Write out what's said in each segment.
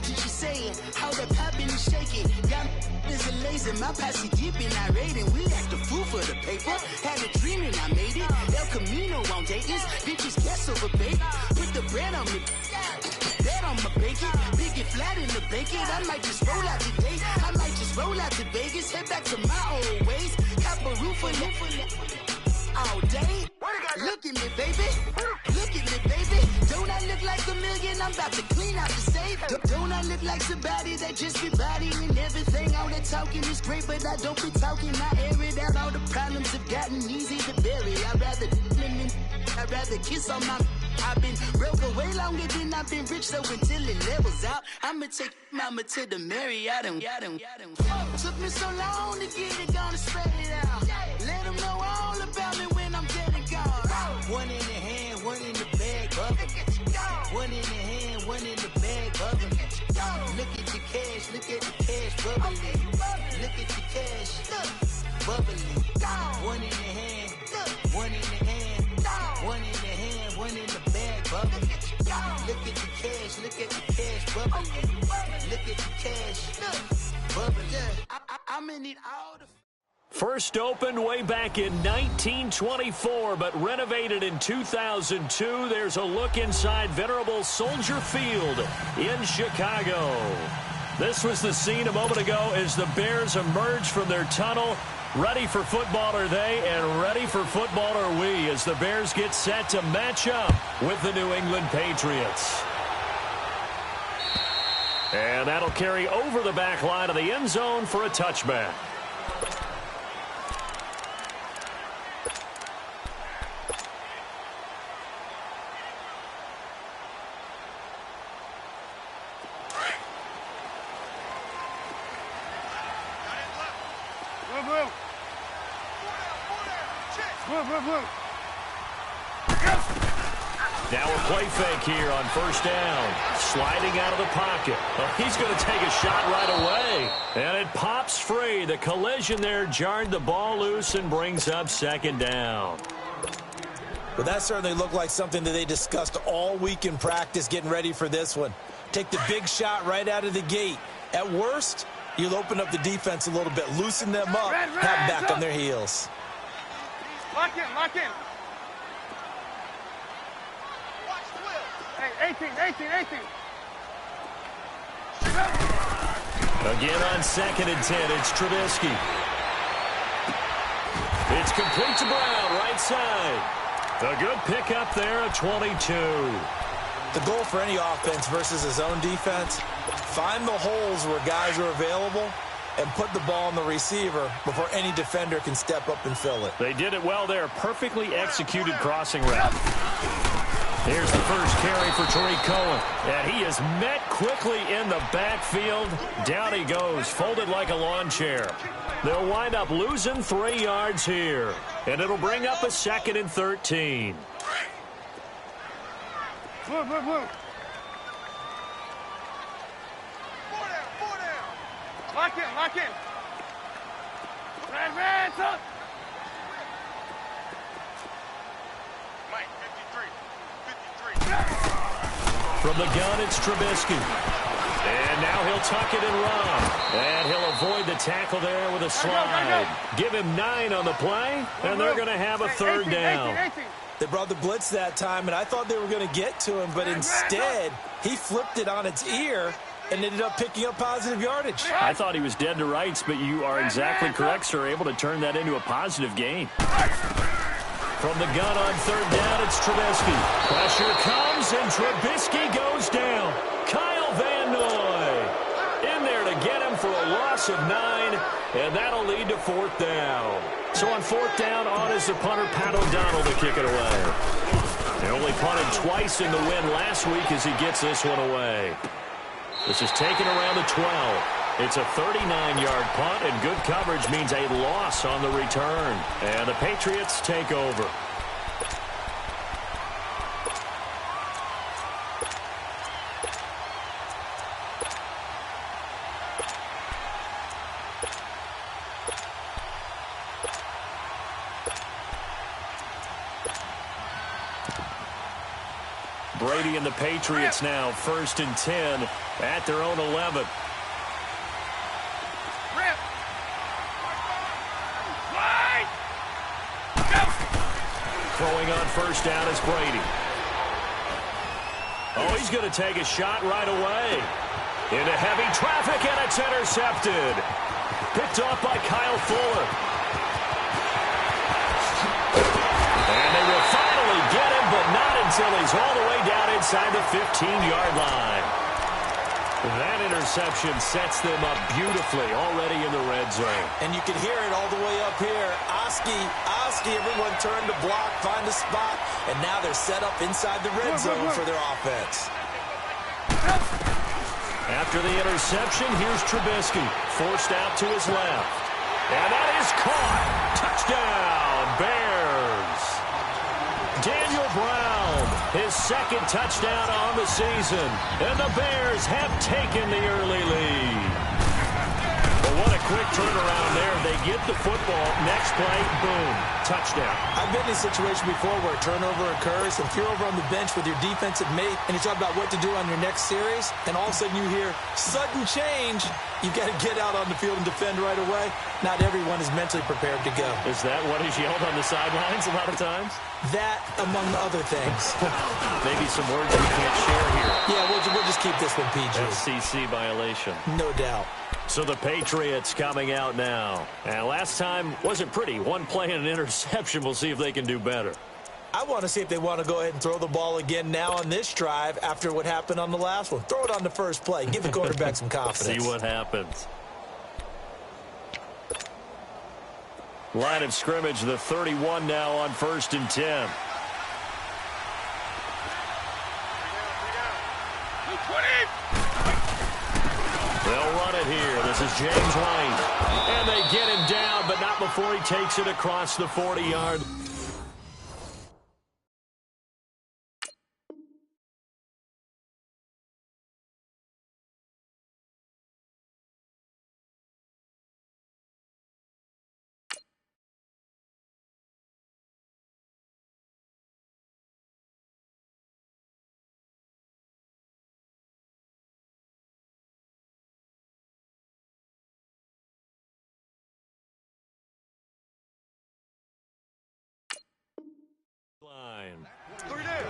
imagine she saying how the poppin' and shaking. Y'all is a lazy, my posse deep and irate, and we act a fool for the paper. Had a dream and I made it. El Camino on Dayton's, bitches guess over bait. Put the bread on me, that on my bacon. Big and flat in the bacon. I might just roll out today. I might just roll out to Vegas, head back to my old ways. Cop a roof for all day. Look at me, baby. Look at me, baby. Don't I look like a million? I'm about to clean out the safe. Don't I look like somebody that just be bodying everything? All that talking is great, but I don't be talking. I air it out. All the problems have gotten easy to bury. I'd rather kiss on my. I've been broke way longer than I've been rich, so until it levels out, I'ma take mama to the Marriott and took me so long to get it, gonna spread it out. Let them know all about me when I'm dead and gone. One in the hand, one in the bag, bubble. One in the hand, one in the bag, bubble. Look at the cash, look at the cash, bubbling. Look at the cash, bubbling. One in the hand, one in the hand, one in the hand, one in the bag, bubbling. Look at the cash, look at the cash, bubbling. Look at the cash, bubbling. I'm in it all the. First opened way back in 1924, but renovated in 2002. There's a look inside venerable Soldier Field in Chicago. This was the scene a moment ago as the Bears emerged from their tunnel. Ready for football are they, and ready for football are we, as the Bears get set to match up with the New England Patriots. And that'll carry over the back line of the end zone for a touchback. Now a play fake here on first down. Sliding out of the pocket. Well, he's going to take a shot right away. And it pops free. The collision there jarred the ball loose and brings up second down. Well, that certainly looked like something that they discussed all week in practice getting ready for this one. Take the big shot right out of the gate. At worst, you'll open up the defense a little bit, loosen them up, have them back on their heels. Lock in, lock in. Hey, 18. Again on 2nd and 10, it's Trubisky. It's complete to Brown, right side. A good pickup there at 22. The goal for any offense versus his own defense, find the holes where guys are available and put the ball on the receiver before any defender can step up and fill it. They did it well there. Perfectly executed crossing route. Here's the first carry for Tariq Cohen. And he is met quickly in the backfield. Down he goes, folded like a lawn chair. They'll wind up losing 3 yards here. And it'll bring up a 2nd and 13. Move. 4 down. Lock in. Red, up. Mike, 53. From the gun, it's Trubisky. And now he'll tuck it and run. And he'll avoid the tackle there with a slide. Give him 9 on the play, and they're going to have a third down. 18. They brought the blitz that time, and I thought they were going to get to him, but instead, he flipped it on its ear and ended up picking up positive yardage. I thought he was dead to rights, but you are exactly correct, sir. Able to turn that into a positive gain. From the gun on 3rd down, it's Trubisky. Pressure comes, and Trubisky goes down. Kyle Van Noy in there to get him for a loss of 9, and that'll lead to 4th down. So on 4th down, on is the punter, Pat O'Donnell, to kick it away. They only punted twice in the win last week as he gets this one away. This is taken around the 12. It's a 39-yard punt, and good coverage means a loss on the return. And the Patriots take over. Brady and the Patriots now 1st and 10 at their own 11. Throwing on 1st down is Brady. Oh, he's going to take a shot right away. Into heavy traffic, and it's intercepted. Picked off by Kyle Fuller. And they will finally get him, but not until he's all the way down inside the 15-yard line. That interception sets them up beautifully already in the red zone. And you can hear it all the way up here. Oski, everyone turned to block, find a spot, and now they're set up inside the red zone for their offense. After the interception, here's Trubisky, forced out to his left. And that is caught. Touchdown, Bears. Daniel Brown, his 2nd touchdown on the season. And the Bears have taken the early lead. But what a quick turnaround there. They get the football. Next play, boom, touchdown. I've been in a situation before where a turnover occurs. If you're over on the bench with your defensive mate and you're talking about what to do on your next series, and all of a sudden you hear sudden change, you've got to get out on the field and defend right away. Not everyone is mentally prepared to go. Is that what is yelled on the sidelines a lot of times? That, among other things. Maybe some words we can't share here. Yeah, we'll just keep this one PG. FCC violation. No doubt. So the Patriots coming out now. And last time wasn't pretty. One play and an interception. We'll see if they can do better. I want to see if they want to go ahead and throw the ball again now on this drive after what happened on the last one. Throw it on the first play. Give the quarterback some confidence. See what happens. Line of scrimmage, the 31 now on 1st and 10. They'll run it here. This is James White. And they get him down, but not before he takes it across the 40-yard. Line. Three down.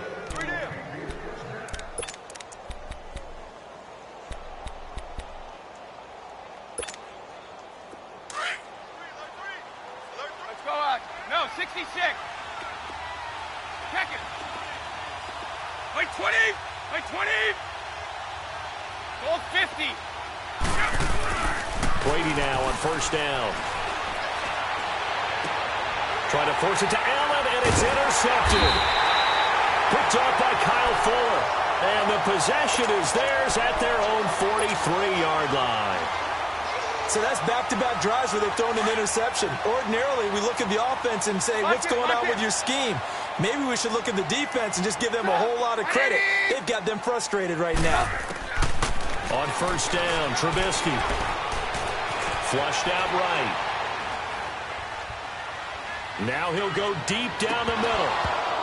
Let's go out. No, 66. Check it. Wait, 20. Wait, 20. Goal 50. Brady now on 1st down. Trying to force it to Allen, and it's intercepted. Picked off by Kyle Fuller. And the possession is theirs at their own 43-yard line. So that's back-to-back drives where they've thrown an interception. Ordinarily, we look at the offense and say, what's going on with your scheme? Maybe we should look at the defense and just give them a whole lot of credit. They've got them frustrated right now. On 1st down, Trubisky. Flushed out right. Now he'll go deep down the middle.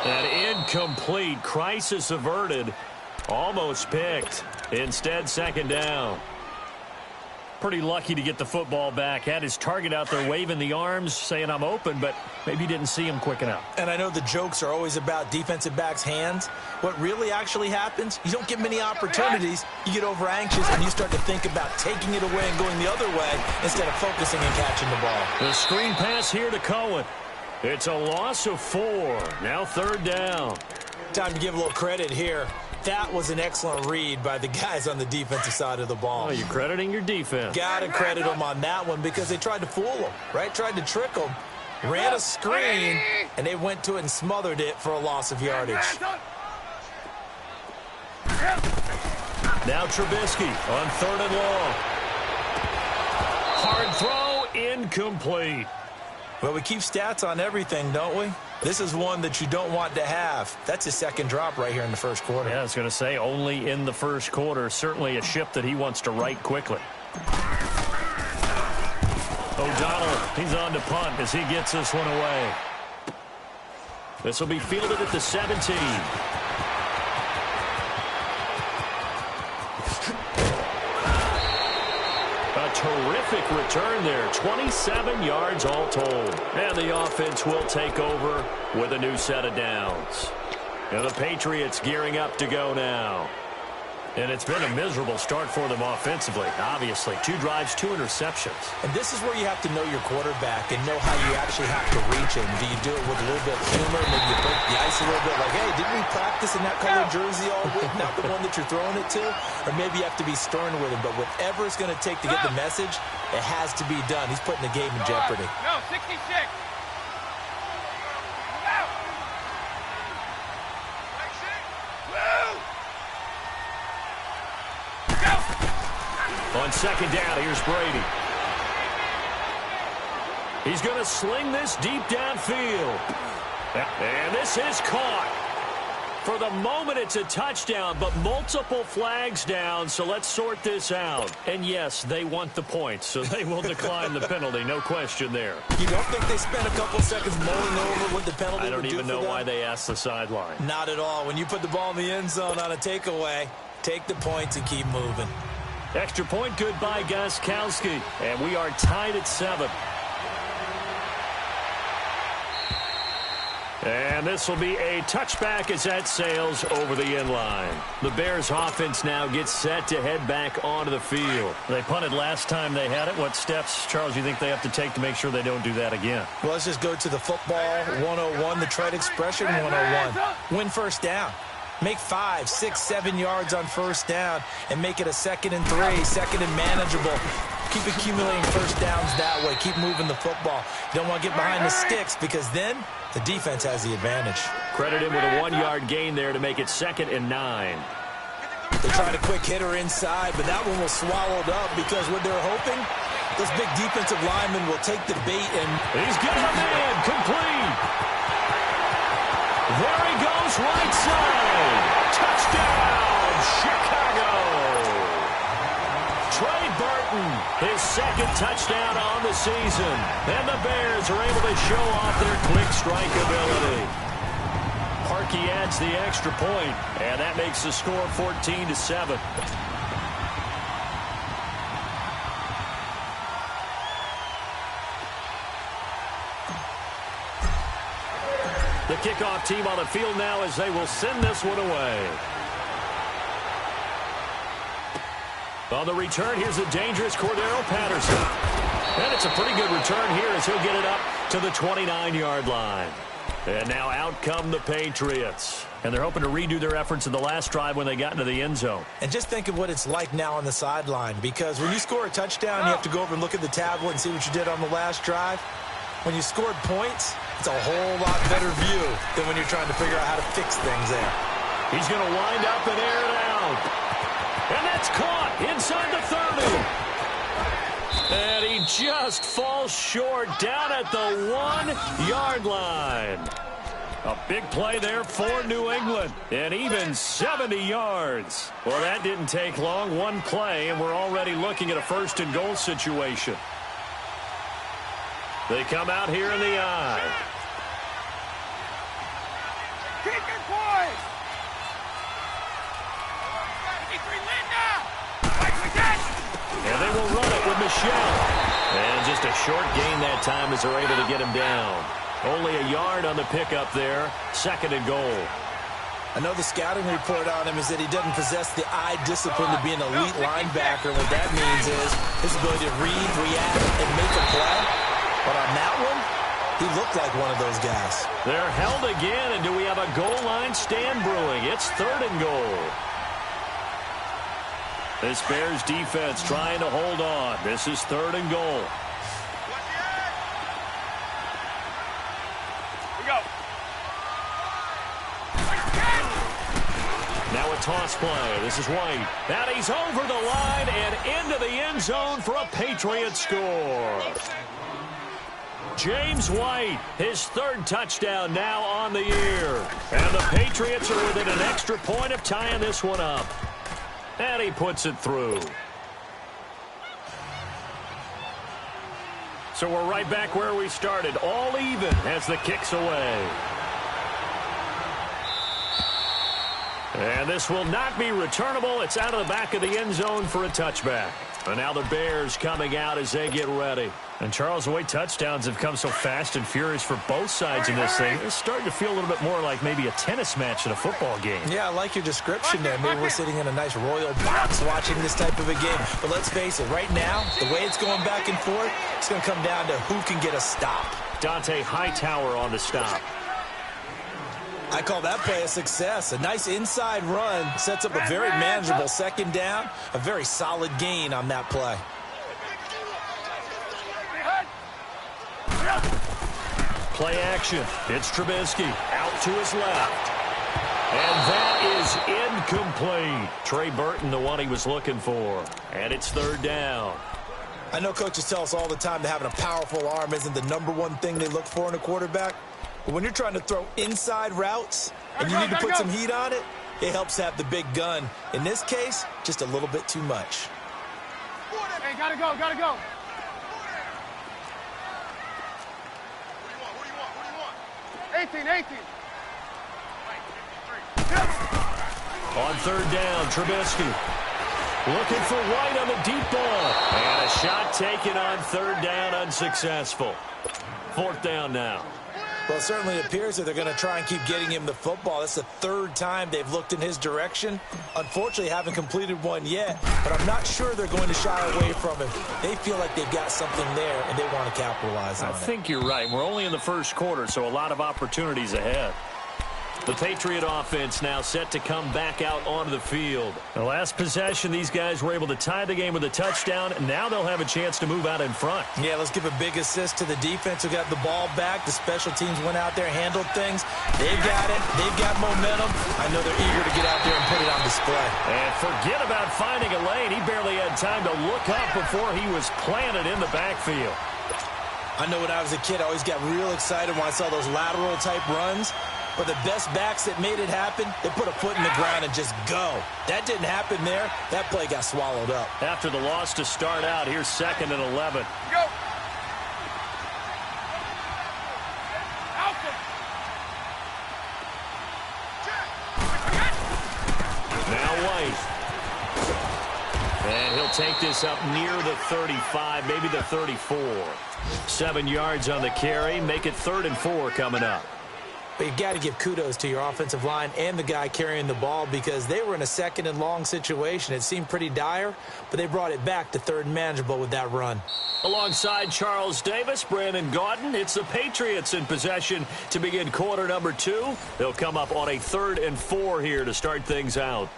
An incomplete. Crisis averted. Almost picked. Instead, 2nd down. Pretty lucky to get the football back. Had his target out there waving the arms, saying I'm open, but maybe didn't see him quick enough. And I know the jokes are always about defensive backs' hands. What really actually happens, you don't get many opportunities. You get over anxious, and you start to think about taking it away and going the other way instead of focusing and catching the ball. The screen pass here to Cohen. It's a loss of 4. Now 3rd down. Time to give a little credit here. That was an excellent read by the guys on the defensive side of the ball. Oh, you're crediting your defense. Got to credit them on that one because they tried to fool them, right? Tried to trick them. Ran a screen, and they went to it and smothered it for a loss of yardage. Now Trubisky on 3rd and long. Hard throw, incomplete. Well, we keep stats on everything, don't we? This is one that you don't want to have. That's his 2nd drop right here in the 1st quarter. Yeah, I was going to say only in the 1st quarter. Certainly a ship that he wants to right quickly. O'Donnell, he's on to punt as he gets this one away. This will be fielded at the 17. terrific return there. 27 yards all told. And the offense will take over with a new set of downs. And the Patriots gearing up to go now. And it's been a miserable start for them offensively, obviously. 2 drives, 2 interceptions. And this is where you have to know your quarterback and know how you actually have to reach him. Do you do it with a little bit of humor? Maybe you break the ice a little bit like, hey, didn't we practice in that color jersey all week? Not the one that you're throwing it to? Or maybe you have to be stern with him. But whatever it's going to take to get the message, it has to be done. He's putting the game in jeopardy. No, 66. On second down, here's Brady. He's going to sling this deep downfield. And this is caught. For the moment, it's a touchdown, but multiple flags down, so let's sort this out. And yes, they want the points, so they will decline the penalty, no question there. You don't think they spent a couple seconds mulling over what the penalty I don't would do even for know them? why they asked the sideline. Not at all. When you put the ball in the end zone on a takeaway, take the points and keep moving. Extra point good by Gostkowski, and we are tied at 7. And this will be a touchback as that sails over the end line. The Bears offense now gets set to head back onto the field. They punted last time they had it. What steps, Charles, you think they have to take to make sure they don't do that again? Well, let's just go to the football 101, the trade expression 101. Win first down. Make 5, 6, 7 yards on first down and make it a 2nd and 3, 2nd and manageable. Keep accumulating first downs that way. Keep moving the football. You don't want to get behind the sticks because then the defense has the advantage. Credit him with a 1-yard gain there to make it 2nd and 9. They tried a quick hitter inside, but that one was swallowed up because what they're hoping, those big defensive linemen will take the bait and... He's got a man complete. There he goes, right side. Touchdown, Chicago. Trey Burton, his 2nd touchdown on the season. And the Bears are able to show off their quick strike ability. Harkey adds the extra point, and that makes the score 14-7. The kickoff team on the field now as they will send this one away. On the return, here's a dangerous Cordero Patterson. And it's a pretty good return here as he'll get it up to the 29-yard line. And now out come the Patriots. And they're hoping to redo their efforts in the last drive when they got into the end zone. And just think of what it's like now on the sideline, because when you score a touchdown, you have to go over and look at the tablet and see what you did on the last drive. When you scored points, it's a whole lot better view than when you're trying to figure out how to fix things there. He's going to wind up and air it out. And that's caught inside the 30. And he just falls short down at the 1-yard line. A big play there for New England. And even 70 yards. Well, that didn't take long. One play, and we're already looking at a 1st and goal situation. They come out here in the eye. Keep your poise. And they will run it with Michelle. And just a short gain that time as they're able to get him down. Only a yard on the pickup there. 2nd and goal. I know the scouting report on him is that he doesn't possess the eye discipline to be an elite linebacker. What that means is his ability to read, react, and make a play. But on that one, he looked like one of those guys. They're held again, and do we have a goal line stand brewing? It's 3rd and goal. This Bears defense trying to hold on. This is 3rd and goal. We go. Now a toss play. This is White. And he's over the line and into the end zone for a Patriot score. James White, his 3rd touchdown now on the year. And the Patriots are within an extra point of tying this one up. And he puts it through. So we're right back where we started. All even as the kick's away. And this will not be returnable. It's out of the back of the end zone for a touchback. And now the Bears coming out as they get ready. And, Charles, the way touchdowns have come so fast and furious for both sides in this thing, it's starting to feel a little bit more like maybe a tennis match in a football game. Yeah, I like your description there. Maybe we're sitting in a nice royal box watching this type of a game. But let's face it, right now, the way it's going back and forth, it's going to come down to who can get a stop. Dante Hightower on the stop. I call that play a success. A nice inside run sets up a very manageable second down. A very solid gain on that play. Play action. It's Trubisky out to his left. And that is incomplete. Trey Burton, the one he was looking for. And it's third down. I know coaches tell us all the time that having a powerful arm isn't the #1 thing they look for in a quarterback. But when you're trying to throw inside routes and you need to put some heat on it, it helps have the big gun. In this case, just a little bit too much. Hey, gotta go, gotta go. Who do you want? 18. On third down, Trubisky looking for White on the deep ball. And a shot taken on third down, unsuccessful. Fourth down now. Well, it certainly appears that they're going to try and keep getting him the football. That's the third time they've looked in his direction. Unfortunately, haven't completed one yet, but I'm not sure they're going to shy away from him. They feel like they've got something there, and they want to capitalize on it. I think you're right. We're only in the first quarter, so a lot of opportunities ahead. The Patriot offense now set to come back out onto the field. The last possession, these guys were able to tie the game with a touchdown, and now they'll have a chance to move out in front. Yeah, let's give a big assist to the defense who got the ball back. The special teams went out there, handled things. They've got it. They've got momentum. I know they're eager to get out there and put it on display. And forget about finding a lane. He barely had time to look up before he was planted in the backfield. I know when I was a kid, I always got real excited when I saw those lateral-type runs. But the best backs that made it happen, they put a foot in the ground and just go. That didn't happen there. That play got swallowed up. After the loss to start out, here's 2nd and 11. Go. Now White. And he'll take this up near the 35, maybe the 34. 7 yards on the carry. Make it 3rd and 4 coming up. But you've got to give kudos to your offensive line and the guy carrying the ball because they were in a 2nd and long situation. It seemed pretty dire, but they brought it back to 3rd and manageable with that run. Alongside Charles Davis, Brandon Gaudin, it's the Patriots in possession to begin quarter number 2. They'll come up on a 3rd and 4 here to start things out.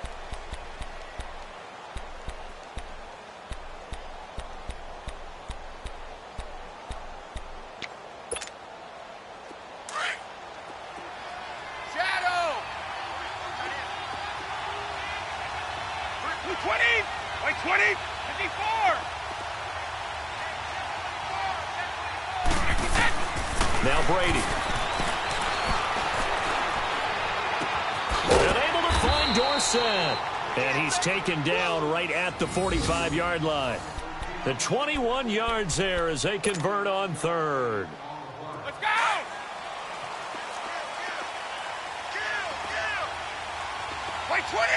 Now Brady. And able to find Dorsett. And he's taken down right at the 45-yard line. The 21 yards there as they convert on 3rd. Let's go! Wait, 20!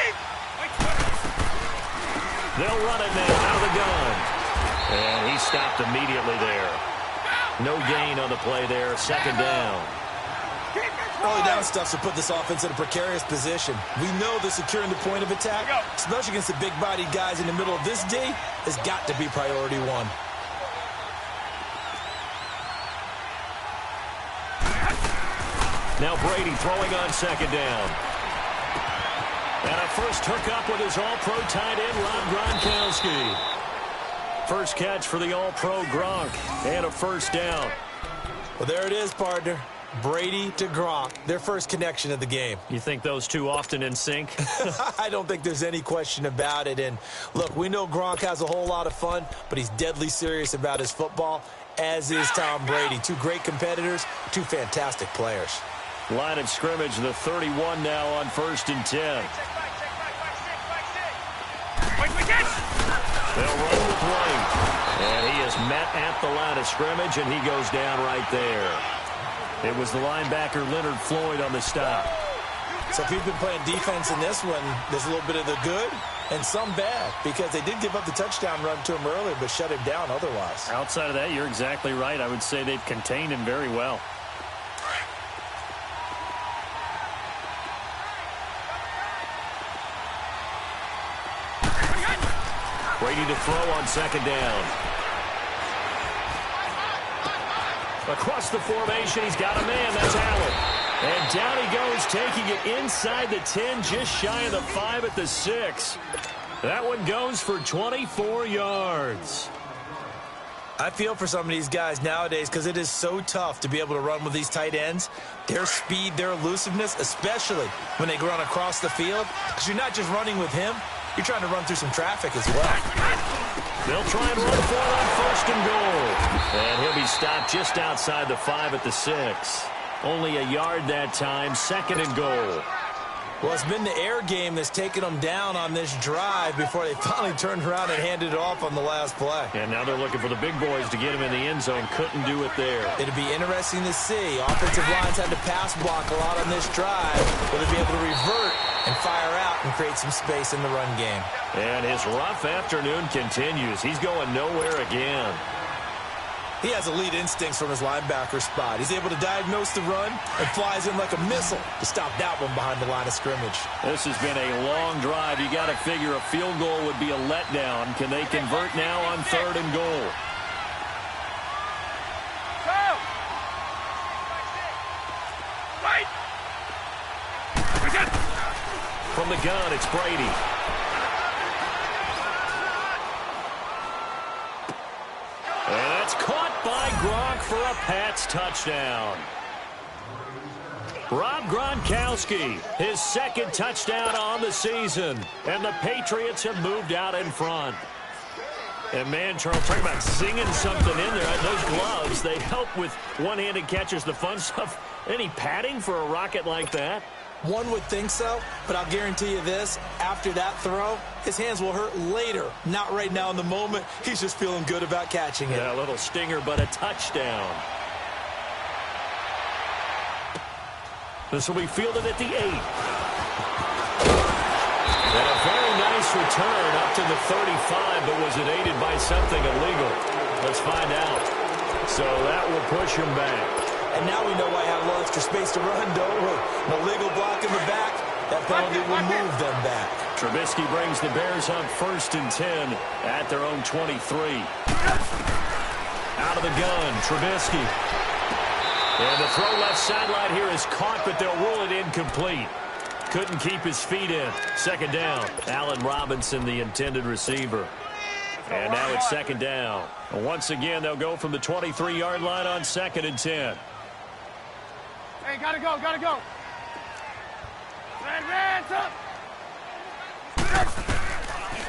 They'll run it now out of the gun. And he stopped immediately there. No gain on the play there. 2nd down. Early down stuff to put this offense in a precarious position. We know that securing the point of attack, especially against the big-bodied guys in the middle of this D, has got to be priority 1. Now Brady throwing on 2nd down. And a first hookup with his all-pro tight end, Rob Gronkowski. First catch for the all-pro Gronk. And a first down. Well, there it is, partner. Brady to Gronk, their first connection of the game. You think those two often in sync? I don't think there's any question about it. And, look, we know Gronk has a whole lot of fun, but he's deadly serious about his football, as is Tom Brady. 2 great competitors, 2 fantastic players. Line of scrimmage, the 31 now on 1st and 10. They'll run with White. And he is met at the line of scrimmage, and he goes down right there. It was the linebacker Leonard Floyd on the stop. So if you've been playing defense in this one, there's a little bit of the good and some bad, because they did give up the touchdown run to him earlier, but shut him down otherwise. Outside of that, you're exactly right. I would say they've contained him very well. Brady to throw on second down. Across the formation, he's got a man. That's Allen. And down he goes, taking it inside the 10, just shy of the 5 at the 6. That one goes for 24 yards. I feel for some of these guys nowadays because it is so tough to be able to run with these tight ends. Their speed, their elusiveness, especially when they run across the field, because you're not just running with him, you're trying to run through some traffic as well. They'll try and run for it on first and goal. And he'll be stopped just outside the 5 at the 6. Only a yard that time, second and goal. Well, it's been the air game that's taken them down on this drive before they finally turned around and handed it off on the last play. And now they're looking for the big boys to get him in the end zone. Couldn't do it there. It'll be interesting to see. Offensive lines had to pass block a lot on this drive. Will they be able to revert and fire out and create some space in the run game? And his rough afternoon continues. He's going nowhere again. He has elite instincts from his linebacker spot. He's able to diagnose the run and flies in like a missile to stop that one behind the line of scrimmage. This has been a long drive. You got to figure a field goal would be a letdown. Can they convert now on third and goal? From the gun, it's Brady. And that's caught by Gronk for a Pats touchdown. Rob Gronkowski, his second touchdown on the season. And the Patriots have moved out in front. And, man, Charles, talking about singing something in there. Those gloves, they help with one-handed catches, the fun stuff. Any padding for a rocket like that? One would think so, but I'll guarantee you this. After that throw, his hands will hurt later. Not right now in the moment. He's just feeling good about catching it. Yeah, a little stinger, but a touchdown. This will be fielded at the 8. And a very nice return up to the 35, but was it aided by something illegal? Let's find out. So that will push him back. And now we know why I have a little extra space to run, don't we? An illegal block in the back. That penalty will move them back. Trubisky brings the Bears up first and 10 at their own 23. Out of the gun, Trubisky. And the throw left sideline here is caught, but they'll rule it incomplete. Couldn't keep his feet in. Second down. Allen Robinson, the intended receiver. And now it's second down. Once again, they'll go from the 23-yard line on second and 10. Hey, gotta go, gotta go. Hands up.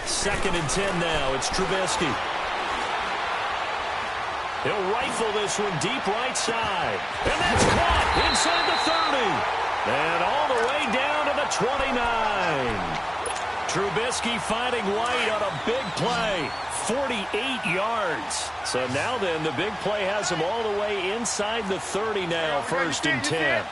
Second and 10 now. It's Trubisky. He'll rifle this one deep right side. And that's caught inside the 30. And all the way down to the 29. Trubisky finding White on a big play. 48 yards. So now then, the big play has him all the way inside the 30 now, first and 10.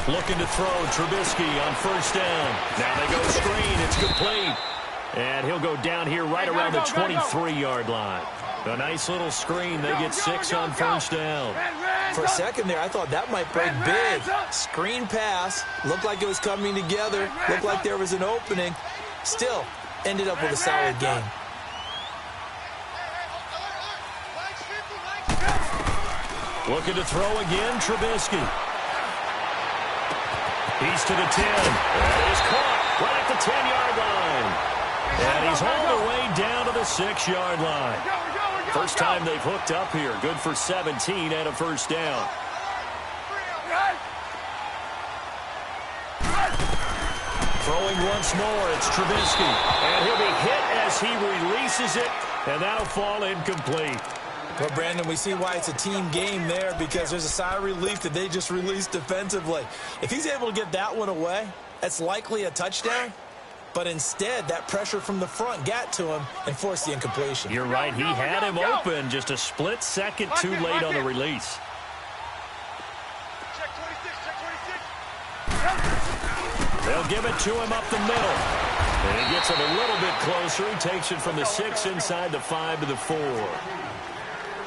Looking to throw, Trubisky on first down. Now they go screen, it's complete. And he'll go down here right around the 23-yard line. A nice little screen. They get 6 on first down. For a second there, I thought that might break big. Screen pass. Looked like it was coming together. Looked like there was an opening. Still, ended up with a solid game. Looking to throw again, Trubisky. He's to the 10. That is caught right at the 10-yard line. And he's all the way down to the 6-yard line. First time they've hooked up here. Good for 17 and a first down. Throwing once more, it's Trubisky. And he'll be hit as he releases it, and that'll fall incomplete. Well, Brandon, we see why it's a team game there, because there's a sigh of relief that they just released defensively. If he's able to get that one away, that's likely a touchdown. But instead, that pressure from the front got to him and forced the incompletion. You're right. He had him open, just a split second too late on the release. Check 26, check 26. They'll give it to him up the middle. And he gets it a little bit closer. He takes it from the 6 inside the 5 to the 4.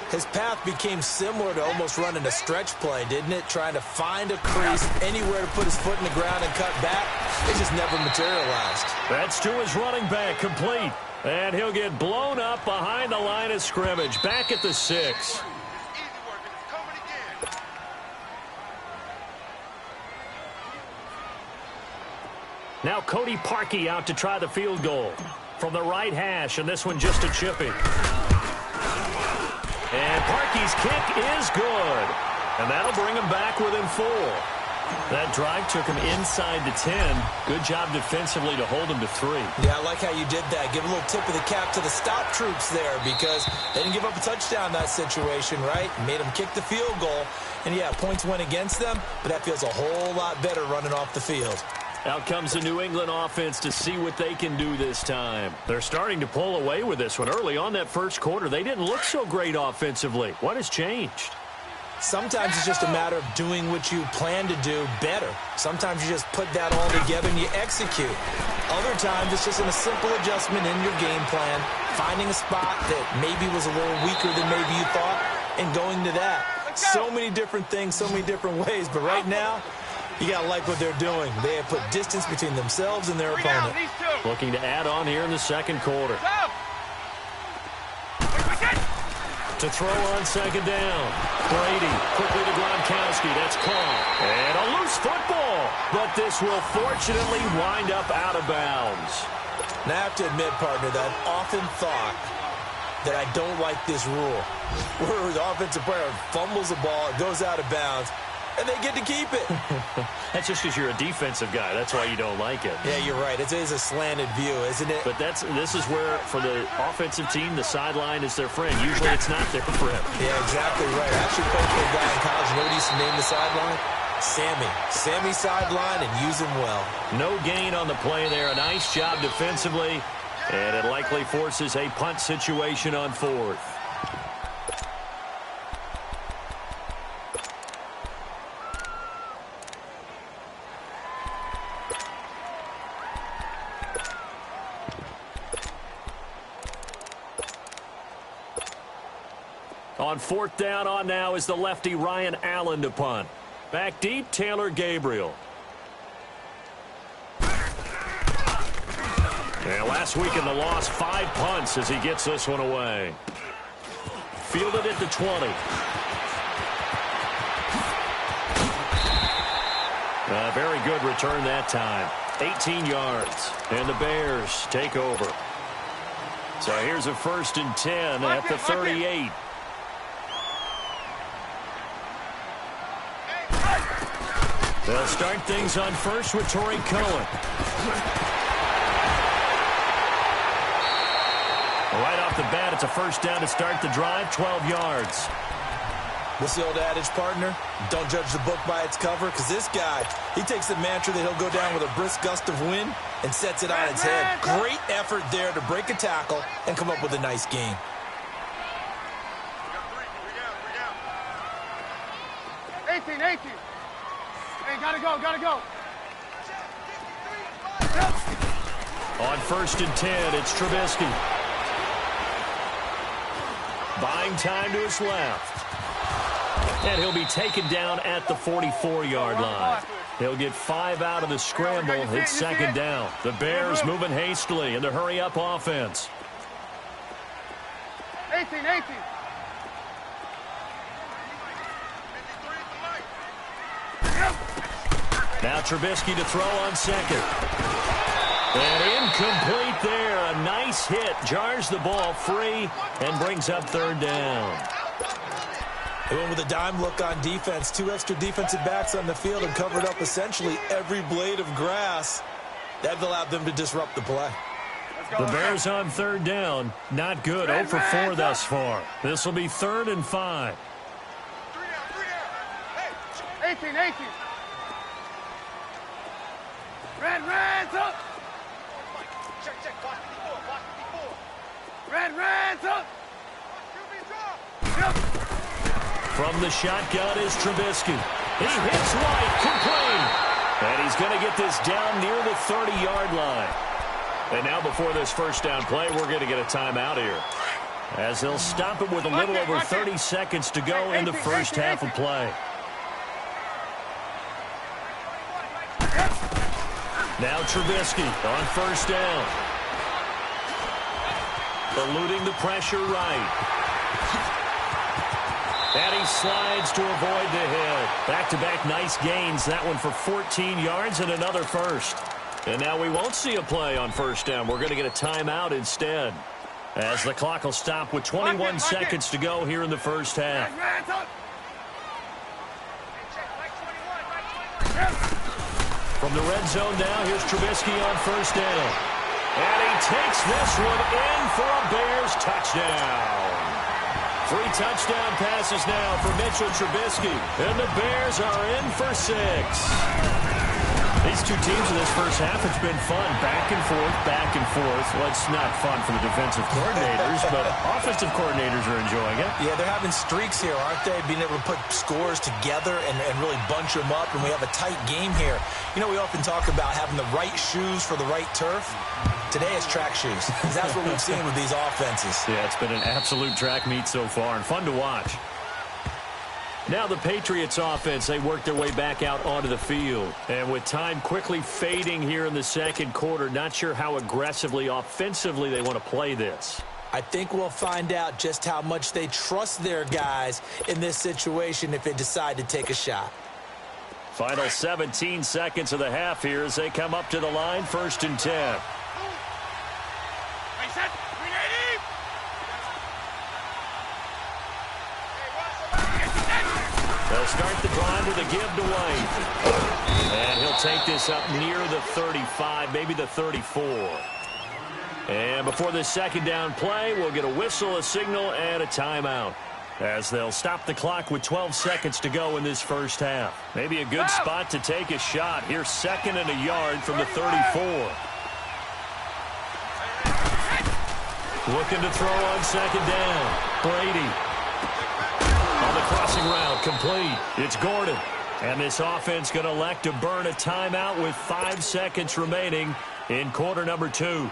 His path became similar to almost running a stretch play, didn't it? Trying to find a crease, anywhere to put his foot in the ground and cut back. It just never materialized. That's to his running back, complete. And he'll get blown up behind the line of scrimmage, back at the 6. Easy work, and it's coming again. Now Cody Parkey out to try the field goal. From the right hash, and this one just a chippy. And Parkey's kick is good. And that'll bring him back within 4. That drive took him inside the 10. Good job defensively to hold him to 3. Yeah, I like how you did that. Give a little tip of the cap to the stop troops there because they didn't give up a touchdown in that situation, right? Made them kick the field goal. And, yeah, points went against them, but that feels a whole lot better running off the field. Out comes the New England offense to see what they can do this time. They're starting to pull away with this one. Early on that first quarter, they didn't look so great offensively. What has changed? Sometimes it's just a matter of doing what you plan to do better. Sometimes you just put that all together and you execute. Other times it's just a simple adjustment in your game plan, finding a spot that maybe was a little weaker than maybe you thought, and going to that. So many different things, so many different ways, but right now, you got to like what they're doing. They have put distance between themselves and their opponent. Looking to add on here in the second quarter. To throw on second down. Brady quickly to Gronkowski. That's caught. And a loose football. But this will fortunately wind up out of bounds. Now, I have to admit, partner, that I've often thought that I don't like this rule. Where the offensive player fumbles the ball, it goes out of bounds, and they get to keep it. That's just because you're a defensive guy. That's why you don't like it. Yeah, you're right. It is a slanted view, isn't it? But this is where, for the offensive team, the sideline is their friend. Usually it's not their friend. Yeah, exactly right. I actually coached for a guy in college. You know what he used to name the sideline? Sammy. Sammy sideline, and use him well. No gain on the play there. A nice job defensively. And it likely forces a punt situation on 4th. On 4th down, on now is the lefty Ryan Allen to punt. Back deep, Taylor Gabriel. And last week in the loss, 5 punts as he gets this one away. Fielded at the 20. A very good return that time. 18 yards. And the Bears take over. So here's a 1st and 10 at the 38. They'll start things on first with Torrey Cohen. Right off the bat, it's a 1st down to start the drive, 12 yards. What's the old adage, partner? Don't judge the book by its cover, because this guy, he takes the mantra that he'll go down with a brisk gust of wind and sets it on its head. Great effort there to break a tackle and come up with a nice gain. 18. Hey, gotta go. On 1st and 10, it's Trubisky. Buying time to his left. And he'll be taken down at the 44-yard line. He'll get 5 out of the scramble. It's 2nd down. The Bears moving hastily in the hurry-up offense. 18. Now Trubisky to throw on 2nd. And incomplete there. A nice hit. Jars the ball free and brings up 3rd down. They went with a dime look on defense. 2 extra defensive backs on the field and covered up essentially every blade of grass. That allowed them to disrupt the play. The Bears on 3rd down. Not good. 0 for 4 thus far. This will be 3rd and 5. 18. Red, up. From the shotgun is Trubisky. He hits White, complete. And he's going to get this down near the 30-yard line. And now before this first down play, we're going to get a timeout here, as they'll stop it with a little over 30 seconds to go in the first half of play. Now Trubisky on first down. Eluding the pressure right. And he slides to avoid the hit. Back-to-back nice gains. That one for 14 yards and another first. And now we won't see a play on first down. We're going to get a timeout instead, as the clock will stop with 21 seconds to go here in the first half. From the red zone now, here's Trubisky on first down. And he takes this one in for a Bears touchdown. 3 touchdown passes now for Mitchell Trubisky. And the Bears are in for 6. These two teams in this first half, it's been fun. Back and forth, back and forth. Well, it's not fun for the defensive coordinators, but offensive coordinators are enjoying it. Yeah, they're having streaks here, aren't they? Being able to put scores together and really bunch them up, and we have a tight game here. You know, we often talk about having the right shoes for the right turf. Today it's track shoes. That's what we've seen with these offenses. Yeah, it's been an absolute track meet so far, and fun to watch. Now the Patriots offense, they work their way back out onto the field. And with time quickly fading here in the second quarter, not sure how aggressively, offensively they want to play this. I think we'll find out just how much they trust their guys in this situation if they decide to take a shot. Final 17 seconds of the half here as they come up to the line, 1st and 10. They'll start the drive with a give to White. And he'll take this up near the 35, maybe the 34. And before this second down play, we'll get a whistle, a signal, and a timeout, as they'll stop the clock with 12 seconds to go in this first half. Maybe a good spot to take a shot. Here's 2nd and a yard from the 34. Looking to throw on 2nd down. Brady. On the crossing route, complete. It's Gordon. And this offense going to elect to burn a timeout with 5 seconds remaining in quarter number 2.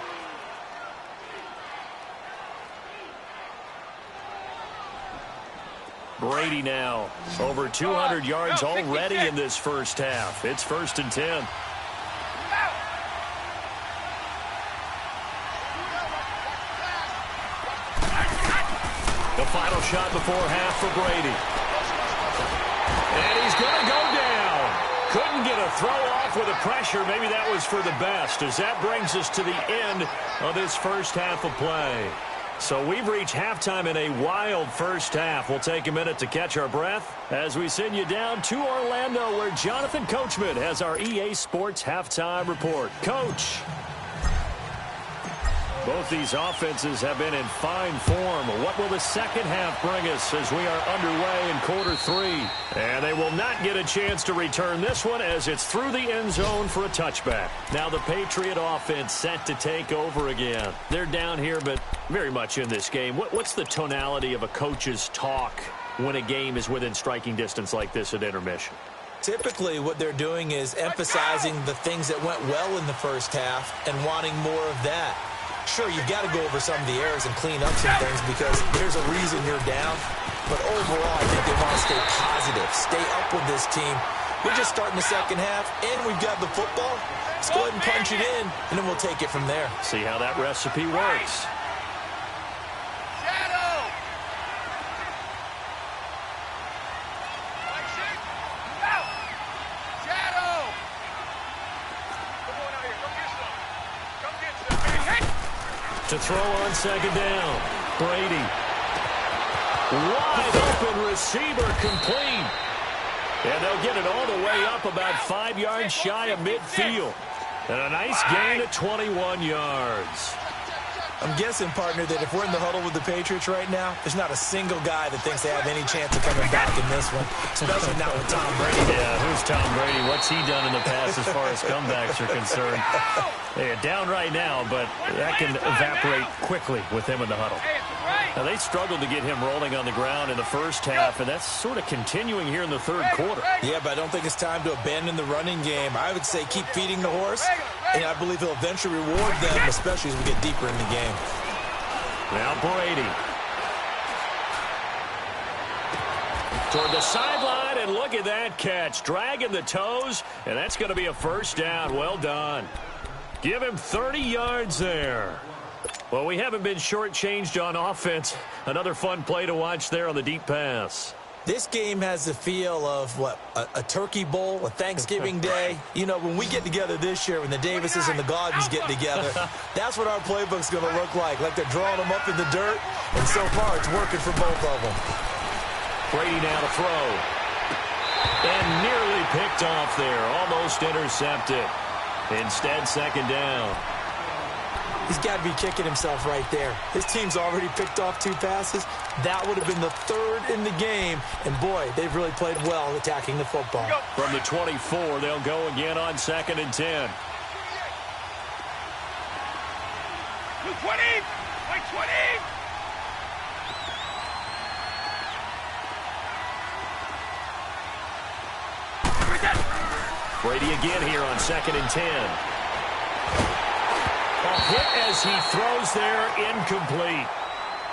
Brady now over 200 yards already in this first half. It's 1st and 10. The final shot before half for Brady. And he's going to go down. Couldn't get a throw off with the pressure. Maybe that was for the best, as that brings us to the end of this first half of play. So we've reached halftime in a wild first half. We'll take a minute to catch our breath as we send you down to Orlando, where Jonathan Coachman has our EA Sports halftime report. Coach. Both these offenses have been in fine form. What will the second half bring us as we are underway in quarter 3? And they will not get a chance to return this one, as it's through the end zone for a touchback. Now the Patriot offense set to take over again. They're down here, but very much in this game. What's the tonality of a coach's talk when a game is within striking distance like this at intermission? Typically, what they're doing is emphasizing the things that went well in the first half and wanting more of that. Sure, you've got to go over some of the errors and clean up some things because there's a reason you're down. But overall, I think they want to stay positive, stay up with this team. We're just starting the second half, and we've got the football. Let's go ahead and punch it in, and then we'll take it from there. See how that recipe works. To throw on second down. Brady. Wide open receiver, complete. And they'll get it all the way up about 5 yards shy of midfield. And a nice gain of 21 yards. I'm guessing, partner, that if we're in the huddle with the Patriots right now, there's not a single guy that thinks they have any chance of coming back in this one, especially not with Tom Brady. Yeah, who's Tom Brady? What's he done in the past as far as comebacks are concerned? They're down right now, but that can evaporate quickly with him in the huddle. Now, they struggled to get him rolling on the ground in the first half, and that's sort of continuing here in the third quarter. Yeah, but I don't think it's time to abandon the running game. I would say keep feeding the horse, and I believe he'll eventually reward them, especially as we get deeper in the game. Now Brady. Toward the sideline, and look at that catch. Dragging the toes, and that's going to be a first down. Well done. Give him 30 yards there. Well, we haven't been shortchanged on offense. Another fun play to watch there on the deep pass. This game has the feel of, what, a turkey bowl, a Thanksgiving day. You know, when we get together this year, when the Davises and the Gaudens get together, that's what our playbook's going to look like they're drawing them up in the dirt, and so far it's working for both of them. Brady now to throw. And nearly picked off there, almost intercepted. Instead, second down. He's got to be kicking himself right there. His team's already picked off 2 passes. That would have been the 3rd in the game. And, boy, they've really played well attacking the football. From the 24, they'll go again on 2nd and 10. 220! 120! Brady again here on 2nd and 10. A hit as he throws there, incomplete.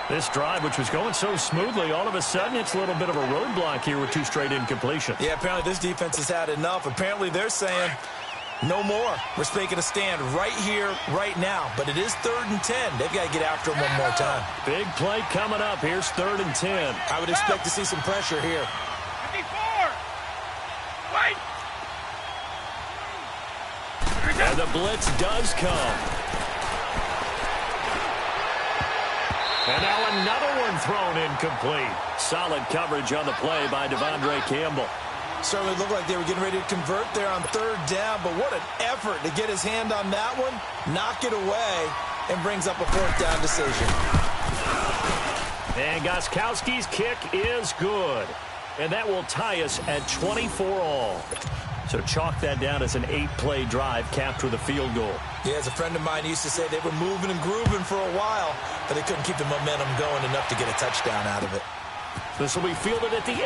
This drive, which was going so smoothly, all of a sudden it's a little bit of a roadblock here with 2 straight incompletions. Yeah, apparently this defense has had enough. Apparently they're saying no more. We're taking a stand right here, right now. But it is 3rd and 10. They've got to get after him one more time. Big play coming up. Here's 3rd and 10. I would expect to see some pressure here. 54! Wait! And the blitz does come. And now another one thrown incomplete. Solid coverage on the play by Devondre Campbell. Certainly looked like they were getting ready to convert there on 3rd down, but what an effort to get his hand on that one, knock it away, and brings up a 4th down decision. And Gostkowski's kick is good. And that will tie us at 24 all. So chalk that down as an 8-play drive capped with a field goal. Yeah, as a friend of mine used to say, they were moving and grooving for a while, but they couldn't keep the momentum going enough to get a touchdown out of it. This will be fielded at the 8.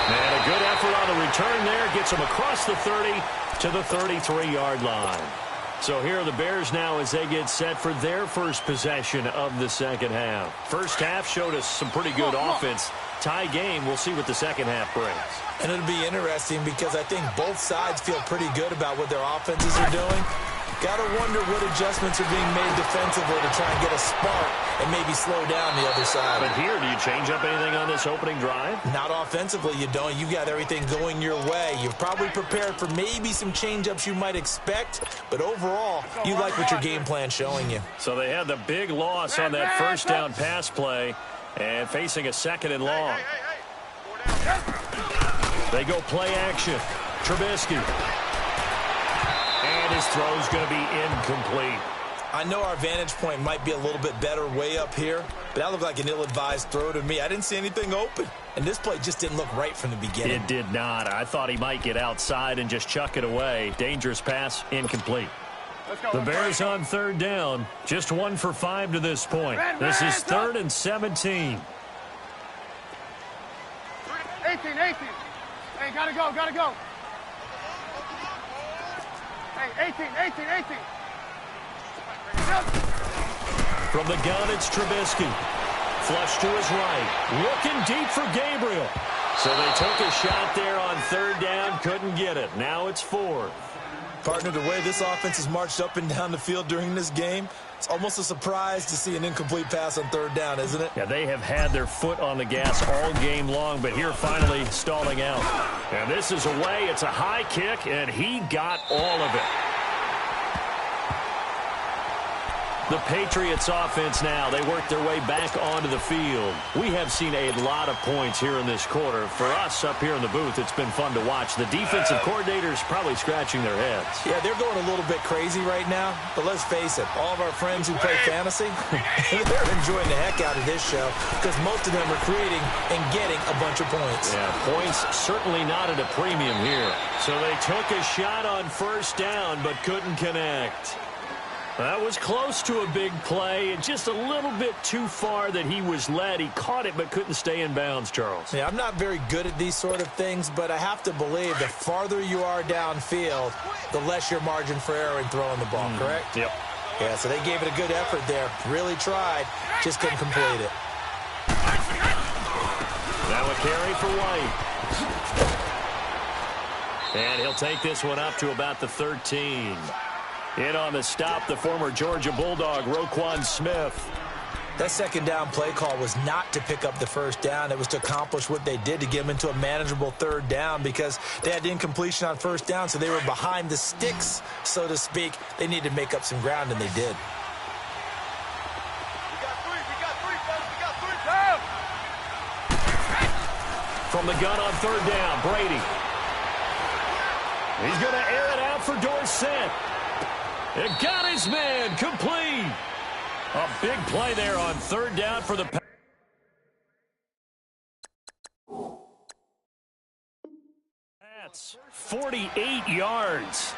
And a good effort on the return there. Gets him across the 30 to the 33-yard line. So here are the Bears now as they get set for their first possession of the second half. First half showed us some pretty good offense. Tie game, we'll see what the second half brings. And it'll be interesting because I think both sides feel pretty good about what their offenses are doing. Got to wonder what adjustments are being made defensively to try and get a spark and maybe slow down the other side. But here, do you change up anything on this opening drive? Not offensively, you don't. You've got everything going your way. You're probably prepared for maybe some change-ups you might expect, but overall, you like what your game plan's showing you. So they had the big loss on that first down pass play and facing a 2nd and long. They go play action. Trubisky. And his throw's going to be incomplete. I know our vantage point might be a little bit better way up here, but that looked like an ill-advised throw to me. I didn't see anything open, and this play just didn't look right from the beginning. It did not. I thought he might get outside and just chuck it away. Dangerous pass, incomplete. The Bears on 3rd down. Just 1 for 5 to this point. This is 3rd and 17. 18. Hey, gotta go. Hey, 18. From the gun, it's Trubisky. Flush to his right. Looking deep for Gabriel. So they took a shot there on 3rd down. Couldn't get it. Now it's 4th. Partner, the way this offense has marched up and down the field during this game, it's almost a surprise to see an incomplete pass on 3rd down, isn't it? Yeah, they have had their foot on the gas all game long, but here finally stalling out. And this is away. It's a high kick, and he got all of it. The Patriots offense now, they work their way back onto the field. We have seen a lot of points here in this quarter. For us up here in the booth, it's been fun to watch. The defensive coordinators probably scratching their heads. Yeah, they're going a little bit crazy right now, but let's face it, all of our friends who play fantasy, they're enjoying the heck out of this show because most of them are creating and getting a bunch of points. Yeah, points certainly not at a premium here. So they took a shot on first down but couldn't connect. That was close to a big play, and just a little bit too far that he was led. He caught it but couldn't stay in bounds, Charles. Yeah, I'm not very good at these sort of things, but I have to believe the farther you are downfield, the less your margin for error in throwing the ball, correct? Yep. Yeah, so they gave it a good effort there. Really tried, just couldn't complete it. Now a carry for White. And he'll take this one up to about the 13. In on the stop, the former Georgia Bulldog, Roquan Smith. That second down play call was not to pick up the first down. It was to accomplish what they did to get them into a manageable third down because they had incompletion on first down, so they were behind the sticks, so to speak. They needed to make up some ground, and they did. We got three, folks. We got three down. From the gun on third down, Brady. He's going to air it out for Dorsett. It got his man complete. A big play there on third down for the Pats. 48 yards.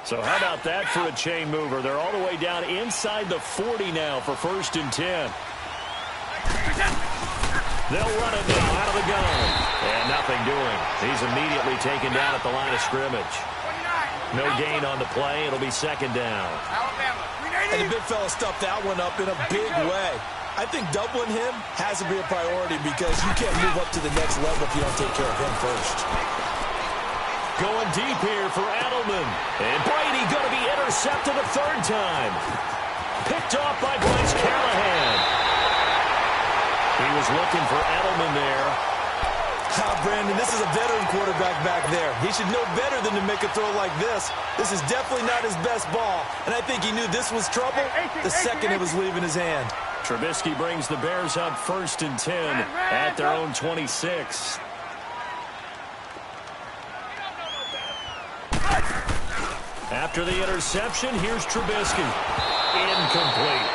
So how about that for a chain mover? They're all the way down inside the 40 now for 1st and 10. They'll run it now out of the gun. And nothing doing. He's immediately taken down at the line of scrimmage. No gain on the play. It'll be 2nd down. And the big fella stuffed that one up in a big way. I think doubling him has to be a priority because you can't move up to the next level if you don't take care of him first. Going deep here for Edelman. And Brady going to be intercepted a 3rd time. Picked off by Bryce Callahan. He was looking for Edelman there. Brandon, this is a veteran quarterback back there. He should know better than to make a throw like this. This is definitely not his best ball, and I think he knew this was trouble the second it was leaving his hand. Trubisky brings the Bears up 1st and 10 at their own 26. After the interception, here's Trubisky. Incomplete.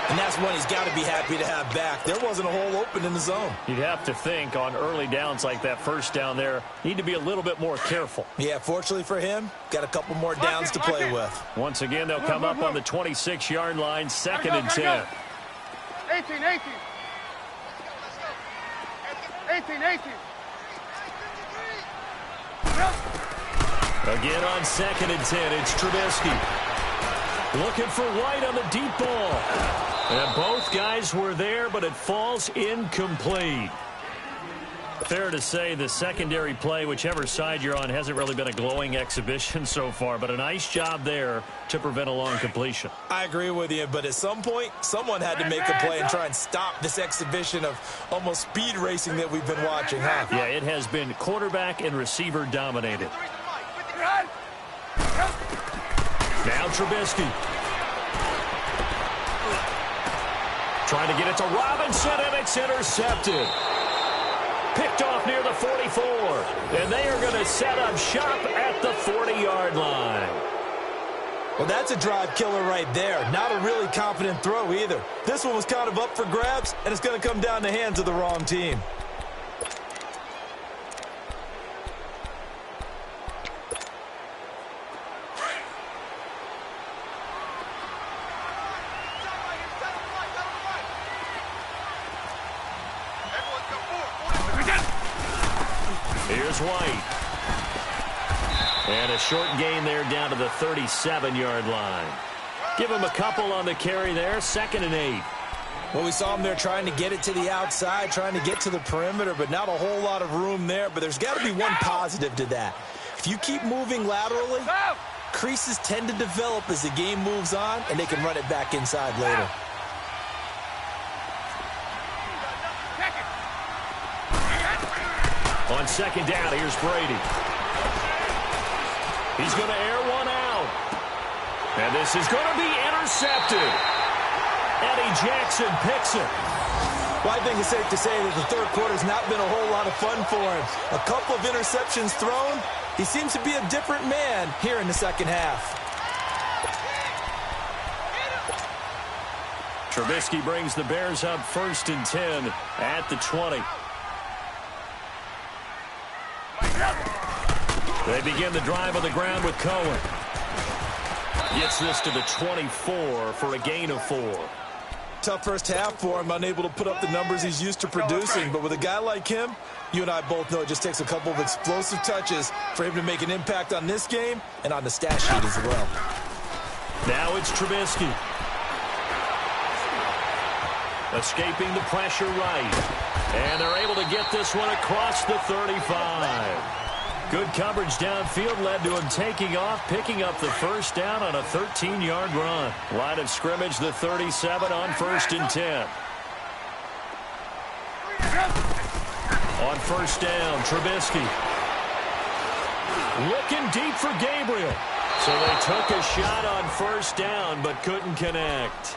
And that's one he's got to be happy to have back. There wasn't a hole open in the zone. You'd have to think on early downs like that first down there, need to be a little bit more careful. Yeah, fortunately for him, got a couple more downs to play with. Once again, they'll come up on the 26-yard line, 2nd and 10. 18. 18. Again on 2nd and 10, it's Trubisky. Looking for White on the deep ball. And both guys were there, but it falls incomplete. Fair to say the secondary play, whichever side you're on, hasn't really been a glowing exhibition so far, but a nice job there to prevent a long completion. I agree with you, but at some point, someone had to make a play and try and stop this exhibition of almost speed racing that we've been watching, huh? Yeah, it has been quarterback and receiver dominated. Now Trubisky. Trying to get it to Robinson, and it's intercepted. Picked off near the 44. And they are going to set up shop at the 40-yard line. Well, that's a drive killer right there. Not a really confident throw either. This one was kind of up for grabs, and it's going to come down the hands of the wrong team. Here's White. And a short gain there down to the 37-yard line. Give him a couple on the carry there. 2nd and 8. Well, we saw him there trying to get it to the outside, trying to get to the perimeter, but not a whole lot of room there. But there's got to be one positive to that. If you keep moving laterally, creases tend to develop as the game moves on, and they can run it back inside later. On 2nd down, here's Brady. He's going to air one out. And this is going to be intercepted. Eddie Jackson picks it. Well, I think it's safe to say that the third quarter has not been a whole lot of fun for him. A couple of interceptions thrown. He seems to be a different man here in the second half. Trubisky brings the Bears up 1st and 10 at the 20. They begin the drive on the ground with Cohen. Gets this to the 24 for a gain of 4. Tough first half for him, unable to put up the numbers he's used to producing. But with a guy like him, you and I both know it just takes a couple of explosive touches for him to make an impact on this game and on the stat sheet as well. Now it's Trubisky. Escaping the pressure right. And they're able to get this one across the 35. Good coverage downfield led to him taking off, picking up the first down on a 13-yard run. Line of scrimmage, the 37 on 1st and 10. On 1st down, Trubisky. Looking deep for Gabriel. So they took a shot on 1st down, but couldn't connect.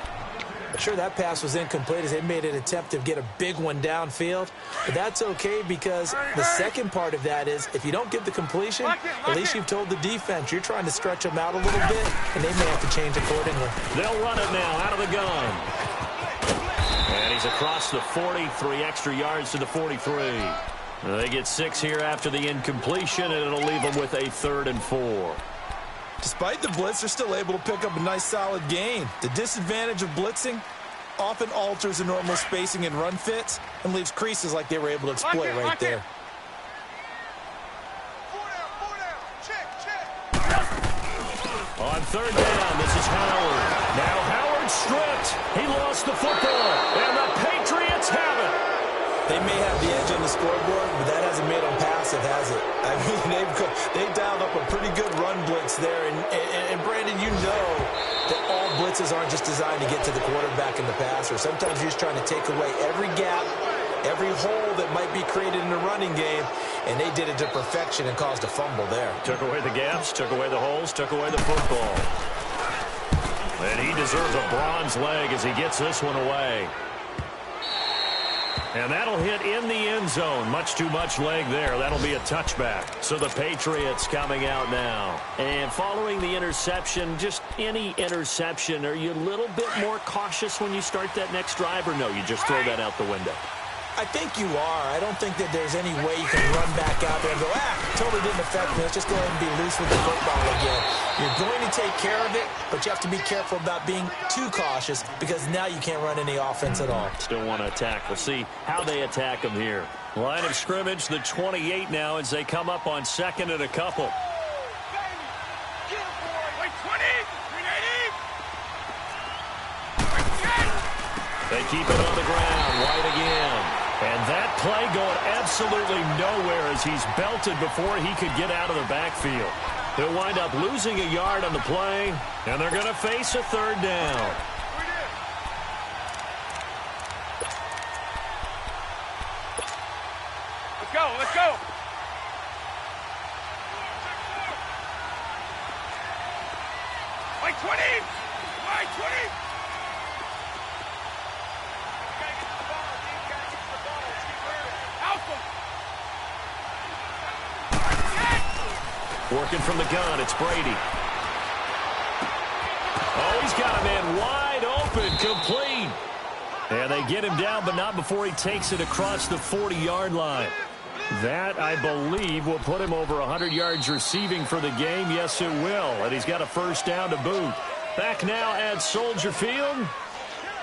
Sure, that pass was incomplete as they made an attempt to get a big one downfield. But that's okay because the second part of that is if you don't get the completion, at least you've told the defense you're trying to stretch them out a little bit, and they may have to change accordingly. They'll run it now out of the gun. And he's across the 40, 3 extra yards to the 43. They get 6 here after the incompletion, and it'll leave them with a 3rd and 4. Despite the blitz, they're still able to pick up a nice solid gain. The disadvantage of blitzing often alters the normal spacing and run fits and leaves creases like they were able to exploit right there. On 3rd down, this is Howard. Now Howard stripped. He lost the football, and the Patriots have it. They may have the edge on the scoreboard, but that hasn't made them passive, has it? I mean, they dialed up a pretty good run blitz there. And Brandon, you know that all blitzes aren't just designed to get to the quarterback and the passer. Sometimes you're just trying to take away every gap, every hole that might be created in the running game, and they did it to perfection and caused a fumble there. Took away the gaps, took away the holes, took away the football. And he deserves a bronze leg as he gets this one away. And that'll hit in the end zone. Much too much leg there. That'll be a touchback. So the Patriots coming out now. And following the interception, just any interception, are you a little bit more cautious when you start that next drive, or no, you just throw that out the window? I think you are. I don't think that there's any way you can run back out there and go, totally didn't affect me. Let's just go ahead and be loose with the football again. You're going to take care of it, but you have to be careful about being too cautious because now you can't run any offense at all. Still want to attack. We'll see how they attack them here. Line of scrimmage, the 28 now as they come up on 2nd and a couple. They keep it on the ground. White again. And that play going absolutely nowhere as he's belted before he could get out of the backfield. They'll wind up losing a yard on the play, and they're going to face a 3rd down. Let's go, let's go. White 20. White 20. Working from the gun, it's Brady. Oh, he's got a man wide open, complete. And they get him down, but not before he takes it across the 40-yard line. That, I believe, will put him over 100 yards receiving for the game. Yes, it will. And he's got a 1st down to boot. Back now at Soldier Field.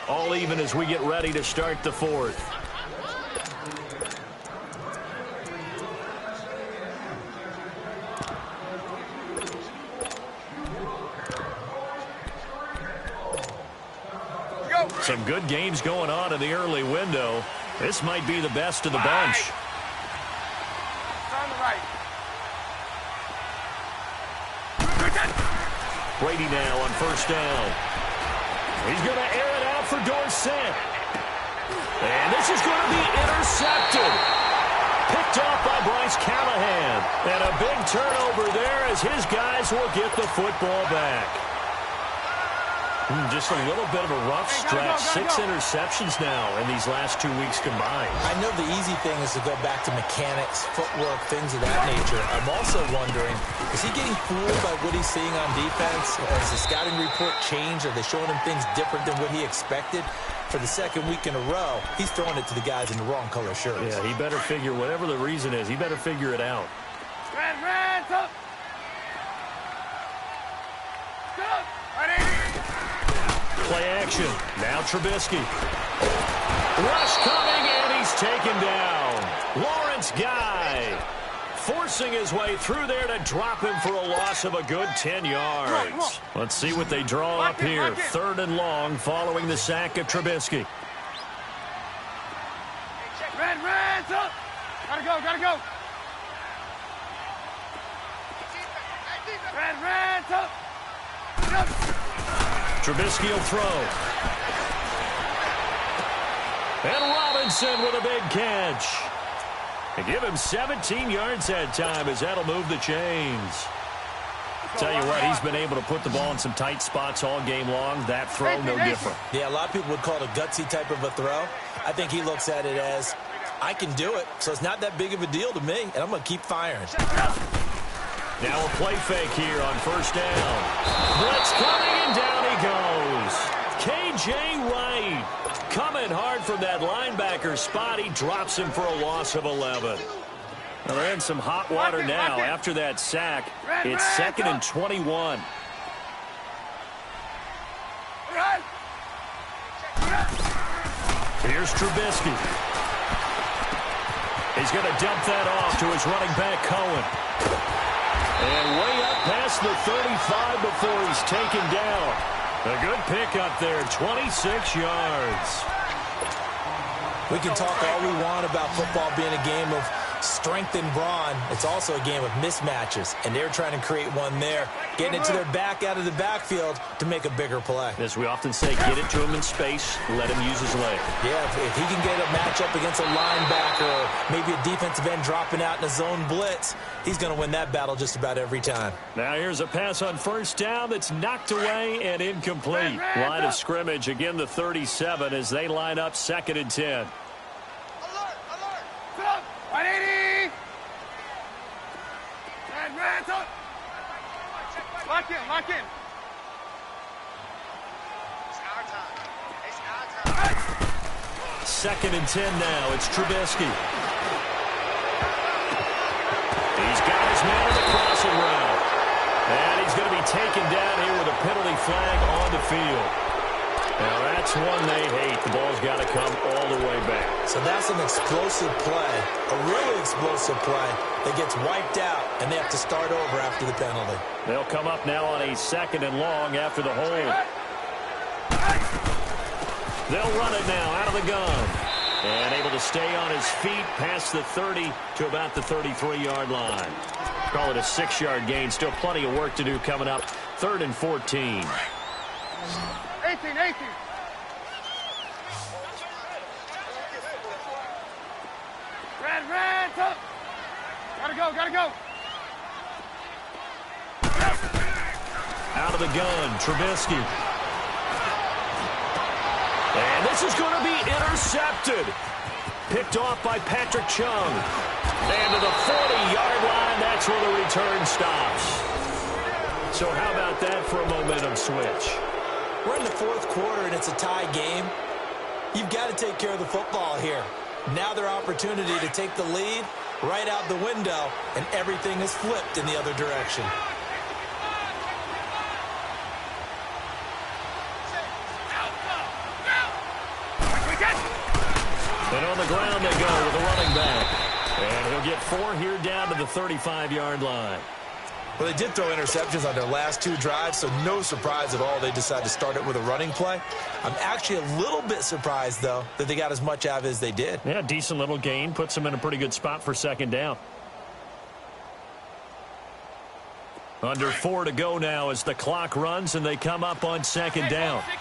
All even as we get ready to start the 4th. Some good games going on in the early window. This might be the best of the bunch. On the right. Brady now on 1st down. He's going to air it out for Dorsett. And this is going to be intercepted. Picked off by Bryce Callahan. And a big turnover there as his guys will get the football back. Just a little bit of a rough stretch. 6 interceptions now in these last 2 weeks combined. I know the easy thing is to go back to mechanics, footwork, things of that nature. I'm also wondering, is he getting fooled by what he's seeing on defense? Has the scouting report changed? Are they showing him things different than what he expected? For the second week in a row, he's throwing it to the guys in the wrong color shirts. Yeah, he better figure, whatever the reason is, he better figure it out. Red, up. Play action. Now Trubisky. Rush coming, and he's taken down. Lawrence Guy forcing his way through there to drop him for a loss of a good 10 yards. Let's see what they draw up here. 3rd and long following the sack of Trubisky. Red, up. Gotta go. Red, up. Trubisky will throw. And Robinson with a big catch. They give him 17 yards that time as that'll move the chains. Tell you what, he's been able to put the ball in some tight spots all game long. That throw, no different. Yeah, a lot of people would call it a gutsy type of a throw. I think he looks at it as, I can do it, so it's not that big of a deal to me, and I'm going to keep firing. Now a play fake here on 1st down. Blitz coming, and down he goes. K.J. Wright coming hard from that linebacker spot. He drops him for a loss of 11. Well, they're in some hot water now after that sack. It's 2nd and 21. Here's Trubisky. He's going to dump that off to his running back, Cohen. And way up past the 35 before he's taken down. A good pickup there, 26 yards. We can talk all we want about football being a game of strength and brawn. It's also a game of mismatches, and they're trying to create one there, getting it to their back out of the backfield to make a bigger play. As we often say, get it to him in space, let him use his leg. Yeah, if he can get a matchup against a linebacker or maybe a defensive end dropping out in a zone blitz, he's going to win that battle just about every time. Now here's a pass on 1st down that's knocked away and incomplete. Line of scrimmage, again the 37 as they line up 2nd and 10. 180. Red, up. Lock in. It's our time. 2nd and 10 now. It's Trubisky. He's got his man in the crossing route. And he's going to be taken down here with a penalty flag on the field. Now that's one they hate. The ball's got to come all the way back. So that's an explosive play, a really explosive play that gets wiped out, and they have to start over after the penalty. They'll come up now on a 2nd and long after the hold. They'll run it now out of the gun. And able to stay on his feet past the 30 to about the 33-yard line. Call it a 6-yard gain. Still plenty of work to do coming up. 3rd and 14. 18. Red, up. Gotta go. Out of the gun, Trubisky. And this is going to be intercepted. Picked off by Patrick Chung. And to the 40-yard line, that's where the return stops. So how about that for a momentum switch? We're in the 4th quarter, and it's a tie game. You've got to take care of the football here. Now their opportunity to take the lead right out the window, and everything is flipped in the other direction. And on the ground they go with a running back. And he'll get 4 here down to the 35-yard line. Well, they did throw interceptions on their last 2 drives, so no surprise at all they decided to start it with a running play. I'm actually a little bit surprised, though, that they got as much out of it as they did. Yeah, decent little gain. Puts them in a pretty good spot for 2nd down. Under 4 to go now as the clock runs and they come up on 2nd down. 66.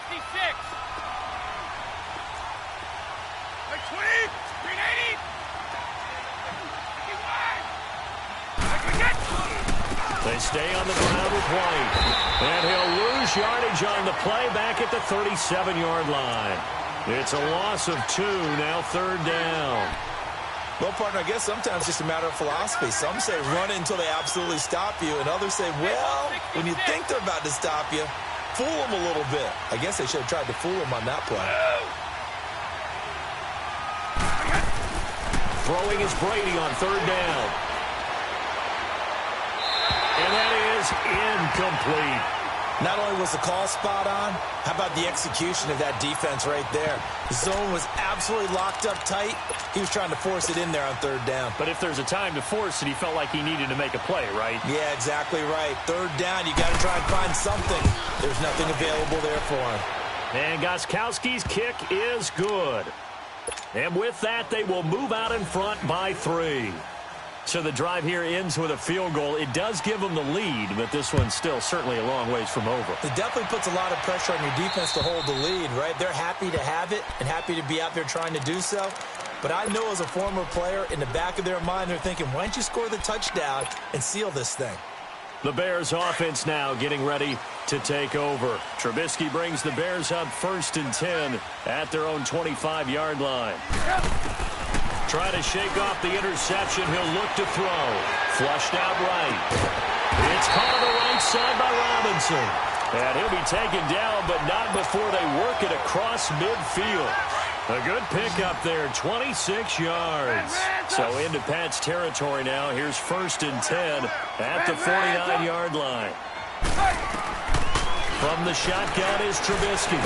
20. 380. They stay on the ground with White. And he'll lose yardage on the play back at the 37-yard line. It's a loss of 2, now third down. Well, partner, I guess sometimes it's just a matter of philosophy. Some say run it until they absolutely stop you, and others say, well, when you think they're about to stop you, fool them a little bit. I guess they should have tried to fool them on that play. Throwing is Brady on third down. And that is incomplete. Not only was the call spot on, how about the execution of that defense right there? The zone was absolutely locked up tight. He was trying to force it in there on third down. But if there's a time to force it, he felt like he needed to make a play, right? Yeah, exactly right. Third down, you got to try and find something. There's nothing available there for him. And Gostkowski's kick is good. And with that, they will move out in front by 3. So the drive here ends with a field goal. It does give them the lead, but this one's still certainly a long ways from over. It definitely puts a lot of pressure on your defense to hold the lead, right? They're happy to have it and happy to be out there trying to do so. But I know as a former player, in the back of their mind, they're thinking, why don't you score the touchdown and seal this thing? The Bears offense now getting ready to take over. Trubisky brings the Bears up 1st and 10 at their own 25-yard line. Trying to shake off the interception. He'll look to throw. Flushed out right. It's caught on the right side by Robinson. And he'll be taken down, but not before they work it across midfield. A good pickup there, 26 yards. So into Pat's territory now. Here's 1st and 10 at the 49-yard line. From the shotgun is Trubisky.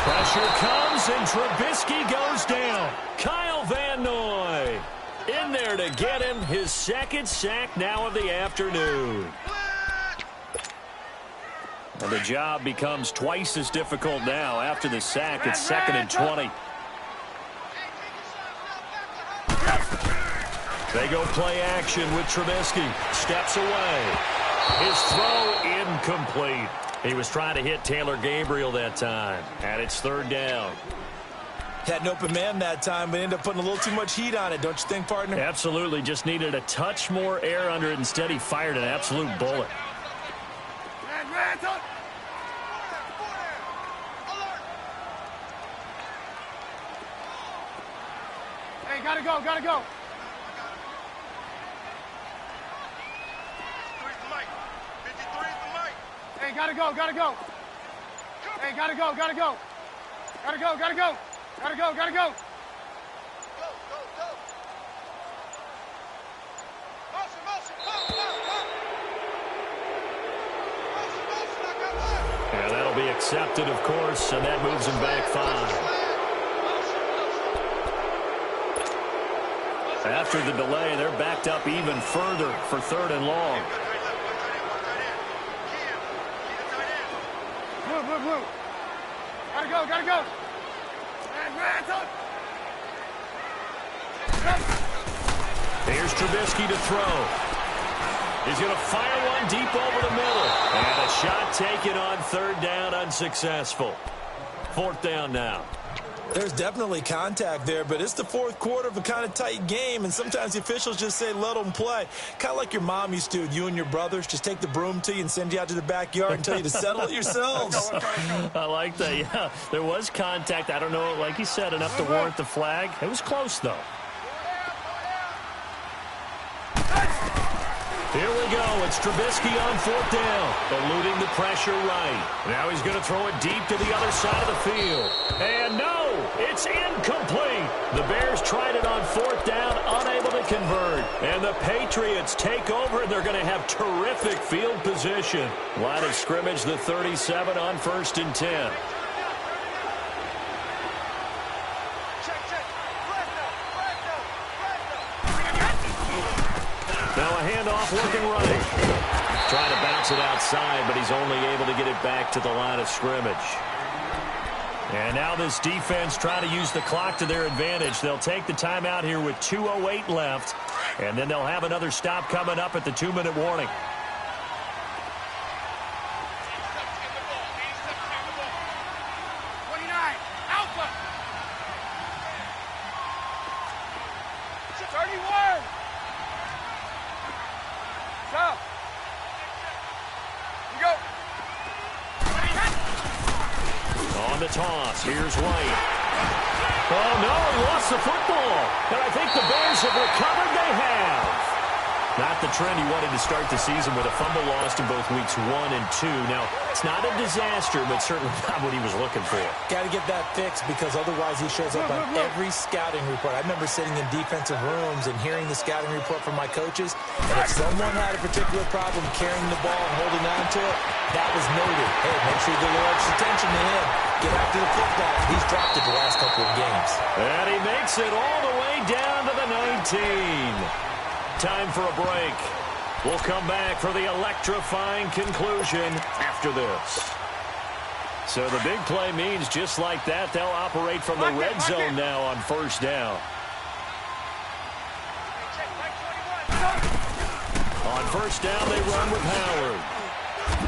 Pressure comes, and Trubisky goes down. Kyle Van Noy in there to get him his 2nd sack now of the afternoon. And the job becomes twice as difficult now after the sack. It's 2nd and 20. They go play action with Trubisky. Steps away. His throw incomplete. He was trying to hit Taylor Gabriel that time. And it's 3rd down. Had an open man that time, but ended up putting a little too much heat on it, don't you think, partner? Absolutely. Just needed a touch more air under it. Instead, he fired an absolute bullet. Hey, gotta go, gotta go. Hey, gotta go, gotta go. Hey, gotta go, gotta go. Gotta go, gotta go. Gotta go, gotta go. Go, go, go. Motion, motion, go, go, go. Motion, motion, I got left. Yeah, that'll be accepted, of course, and that moves him back 5. After the delay, they're backed up even further for 3rd and long. Blue. Gotta go, gotta go. Here's Trubisky to throw. He's going to fire one deep over the middle. And a shot taken on 3rd down, unsuccessful. 4th down now. There's definitely contact there, but it's the 4th quarter of a kind of tight game, and sometimes the officials just say, let them play. Kind of like your mom used to with you and your brothers. Just take the broom to you and send you out to the backyard and tell you to settle it yourselves. I like that, yeah. There was contact. I don't know, like you said, enough to warrant the flag. It was close, though. Here we go. It's Trubisky on 4th down. Eluding the pressure right. Now he's going to throw it deep to the other side of the field. And no, it's incomplete. The Bears tried it on 4th down, unable to convert. And the Patriots take over, and they're going to have terrific field position. Line of scrimmage, the 37 on 1st and 10. Now a handoff working right. Trying to bounce it outside, but he's only able to get it back to the line of scrimmage. And now this defense trying to use the clock to their advantage. They'll take the timeout here with 2:08 left, and then they'll have another stop coming up at the 2-minute warning. toss. Here's White. Oh, no, he lost the football. And I think the Bears have recovered. They have. Not the trend he wanted to start the season with a fumble lost in both weeks 1 and 2. Now, it's not a disaster, but certainly not what he was looking for. Got to get that fixed because otherwise he shows up on every scouting report. I remember sitting in defensive rooms and hearing the scouting report from my coaches, and if someone had a particular problem carrying the ball and holding on to it, that was noted. Hey, make sure you give large attention to him. Get after the football. He's dropped it the last couple of games. And he makes it all the way down to the 19. Time for a break. We'll come back for the electrifying conclusion after this. So the big play means just like that, they'll operate from the red zone now on first down. On first down, they run with Howard.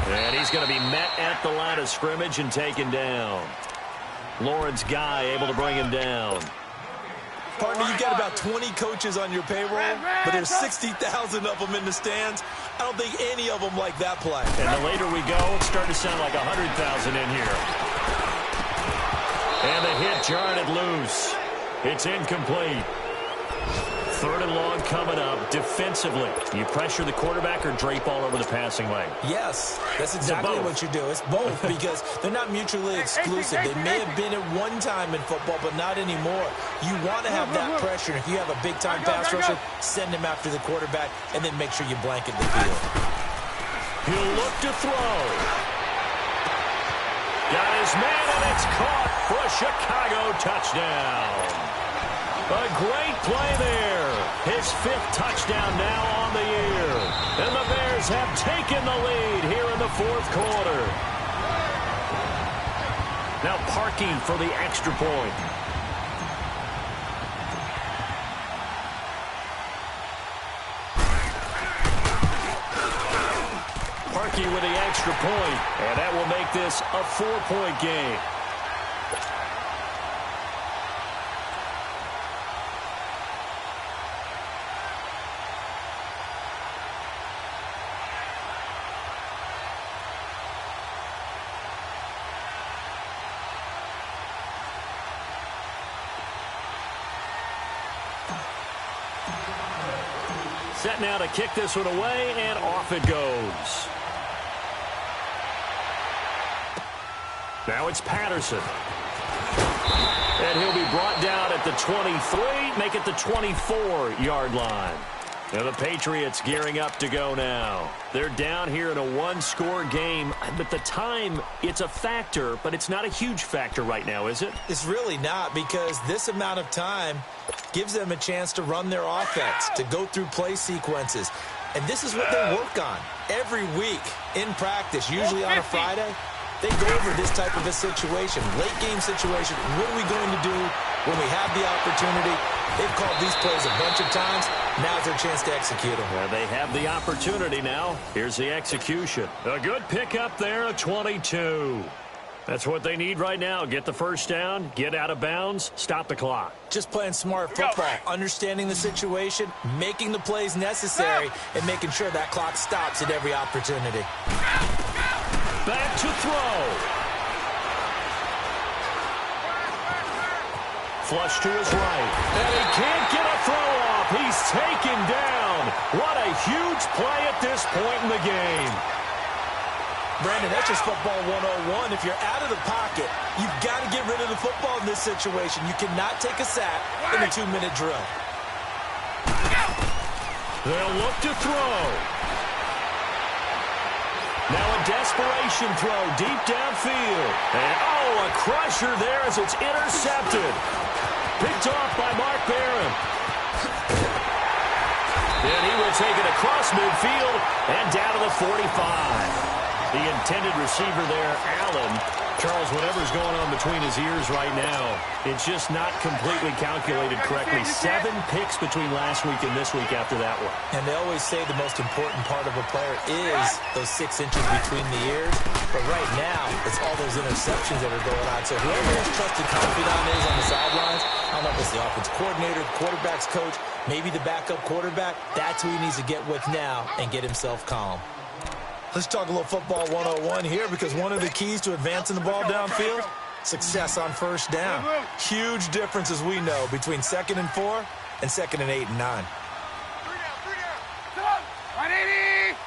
And he's going to be met at the line of scrimmage and taken down. Lawrence Guy able to bring him down. Partner, you've got about 20 coaches on your payroll, but there's 60,000 of them in the stands. I don't think any of them like that play. And the later we go, it's starting to sound like 100,000 in here. And the hit jarred it loose. It's incomplete. Third and long coming up. Defensively, you pressure the quarterback or drape all over the passing lane? Yes, that's exactly what you do. It's both because they're not mutually exclusive. They may have been at one time in football, but not anymore. You want to have that pressure. If you have a big-time pass rusher, send him after the quarterback, and then make sure you blanket the field. He'll look to throw. Got his man, and it's caught for a Chicago touchdown. A great play there. His 5th touchdown now on the year. And the Bears have taken the lead here in the 4th quarter. Now Parkey for the extra point. Parkey with the extra point. And that will make this a 4-point game. Set now to kick this one away, and off it goes. Now it's Patterson. And he'll be brought down at the 23, make it the 24-yard line. Now the Patriots gearing up to go now. They're down here in a 1-score game, but the time, it's a factor, but it's not a huge factor right now, is it? It's really not, because this amount of time gives them a chance to run their offense, to go through play sequences. And this is what they work on every week in practice, usually on a Friday. They go over this type of a situation, late game situation. What are we going to do when we have the opportunity? They've called these plays a bunch of times. Now's their chance to execute them. Well, they have the opportunity now. Here's the execution. A good pickup there, a 22. That's what they need right now. Get the first down, get out of bounds, stop the clock. Just playing smart football, understanding the situation, making the plays necessary, and making sure that clock stops at every opportunity. Back to throw. Flush to his right. And he can't get a throw off. He's taken down. What a huge play at this point in the game. Brandon, that's just football 101. If you're out of the pocket, you've got to get rid of the football in this situation. You cannot take a sack in a 2-minute drill. They'll look to throw. Now a desperation throw deep downfield. And, oh, a crusher there as it's intercepted. Picked off by Mark Barron. And he will take it across midfield and down to the 45. The intended receiver there, Allen. Charles, whatever's going on between his ears right now, it's just not completely calculated correctly. 7 picks between last week and this week after that one. And they always say the most important part of a player is those 6 inches between the ears. But right now, it's all those interceptions that are going on. So whoever his trusted confidant is on the sidelines, I don't know if it's the offensive coordinator, the quarterback's coach, maybe the backup quarterback, that's who he needs to get with now and get himself calm. Let's talk a little football 101 here, because one of the keys to advancing the ball downfield Success on first down. Huge difference, as we know, between 2nd and 4 and 2nd and 8 and 9. 3 down. Come on. 180.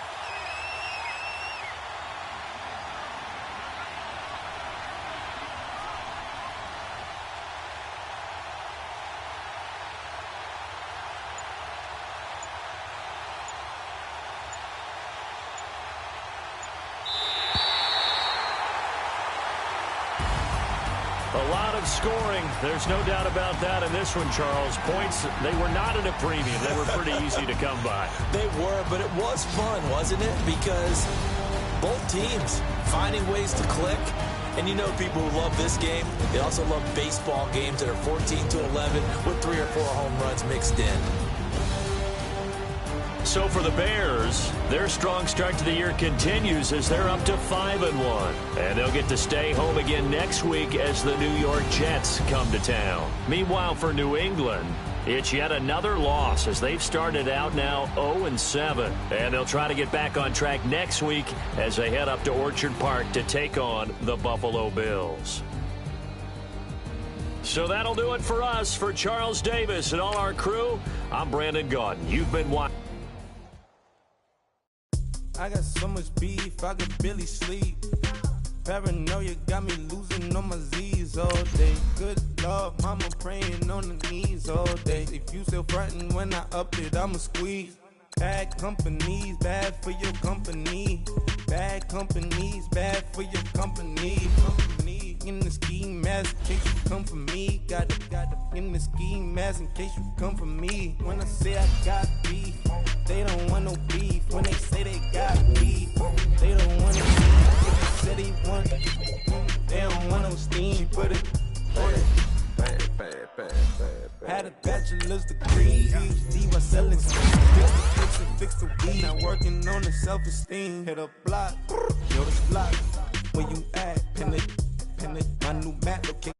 A lot of scoring. There's no doubt about that in this one, Charles. Points, they were not at a premium. They were pretty easy to come by. They were, but it was fun, wasn't it? Because both teams finding ways to click. And you know people who love this game, they also love baseball games that are 14-11 with 3 or 4 home runs mixed in. So for the Bears, their strong start to the year continues as they're up to 5-1. And they'll get to stay home again next week as the New York Jets come to town. Meanwhile, for New England, it's yet another loss as they've started out now 0-7. And they'll try to get back on track next week as they head up to Orchard Park to take on the Buffalo Bills. So that'll do it for us. For Charles Davis and all our crew, I'm Brandon Gaudin. You've been watching. I got so much beef, I could barely sleep. Paranoia got me losing on my Z's all day. Good Lord, mama praying on the knees all day. If you still frontin' when I up it, I'ma squeeze. Bad companies, bad for your company. Bad companies, bad for your company. Company in the ski mask in case you come for me. Got it in the ski mask in case you come for me. When I say I got beef, they don't want no beef. When they say they got beef, they don't want no beef. If they say they want, they don't want no steam. Put it on it. Had a bachelor's degree, PhD by selling fix the weed. Now working on the self-esteem. Hit a block, yo, this block. Where you at? Pin it. My new map location.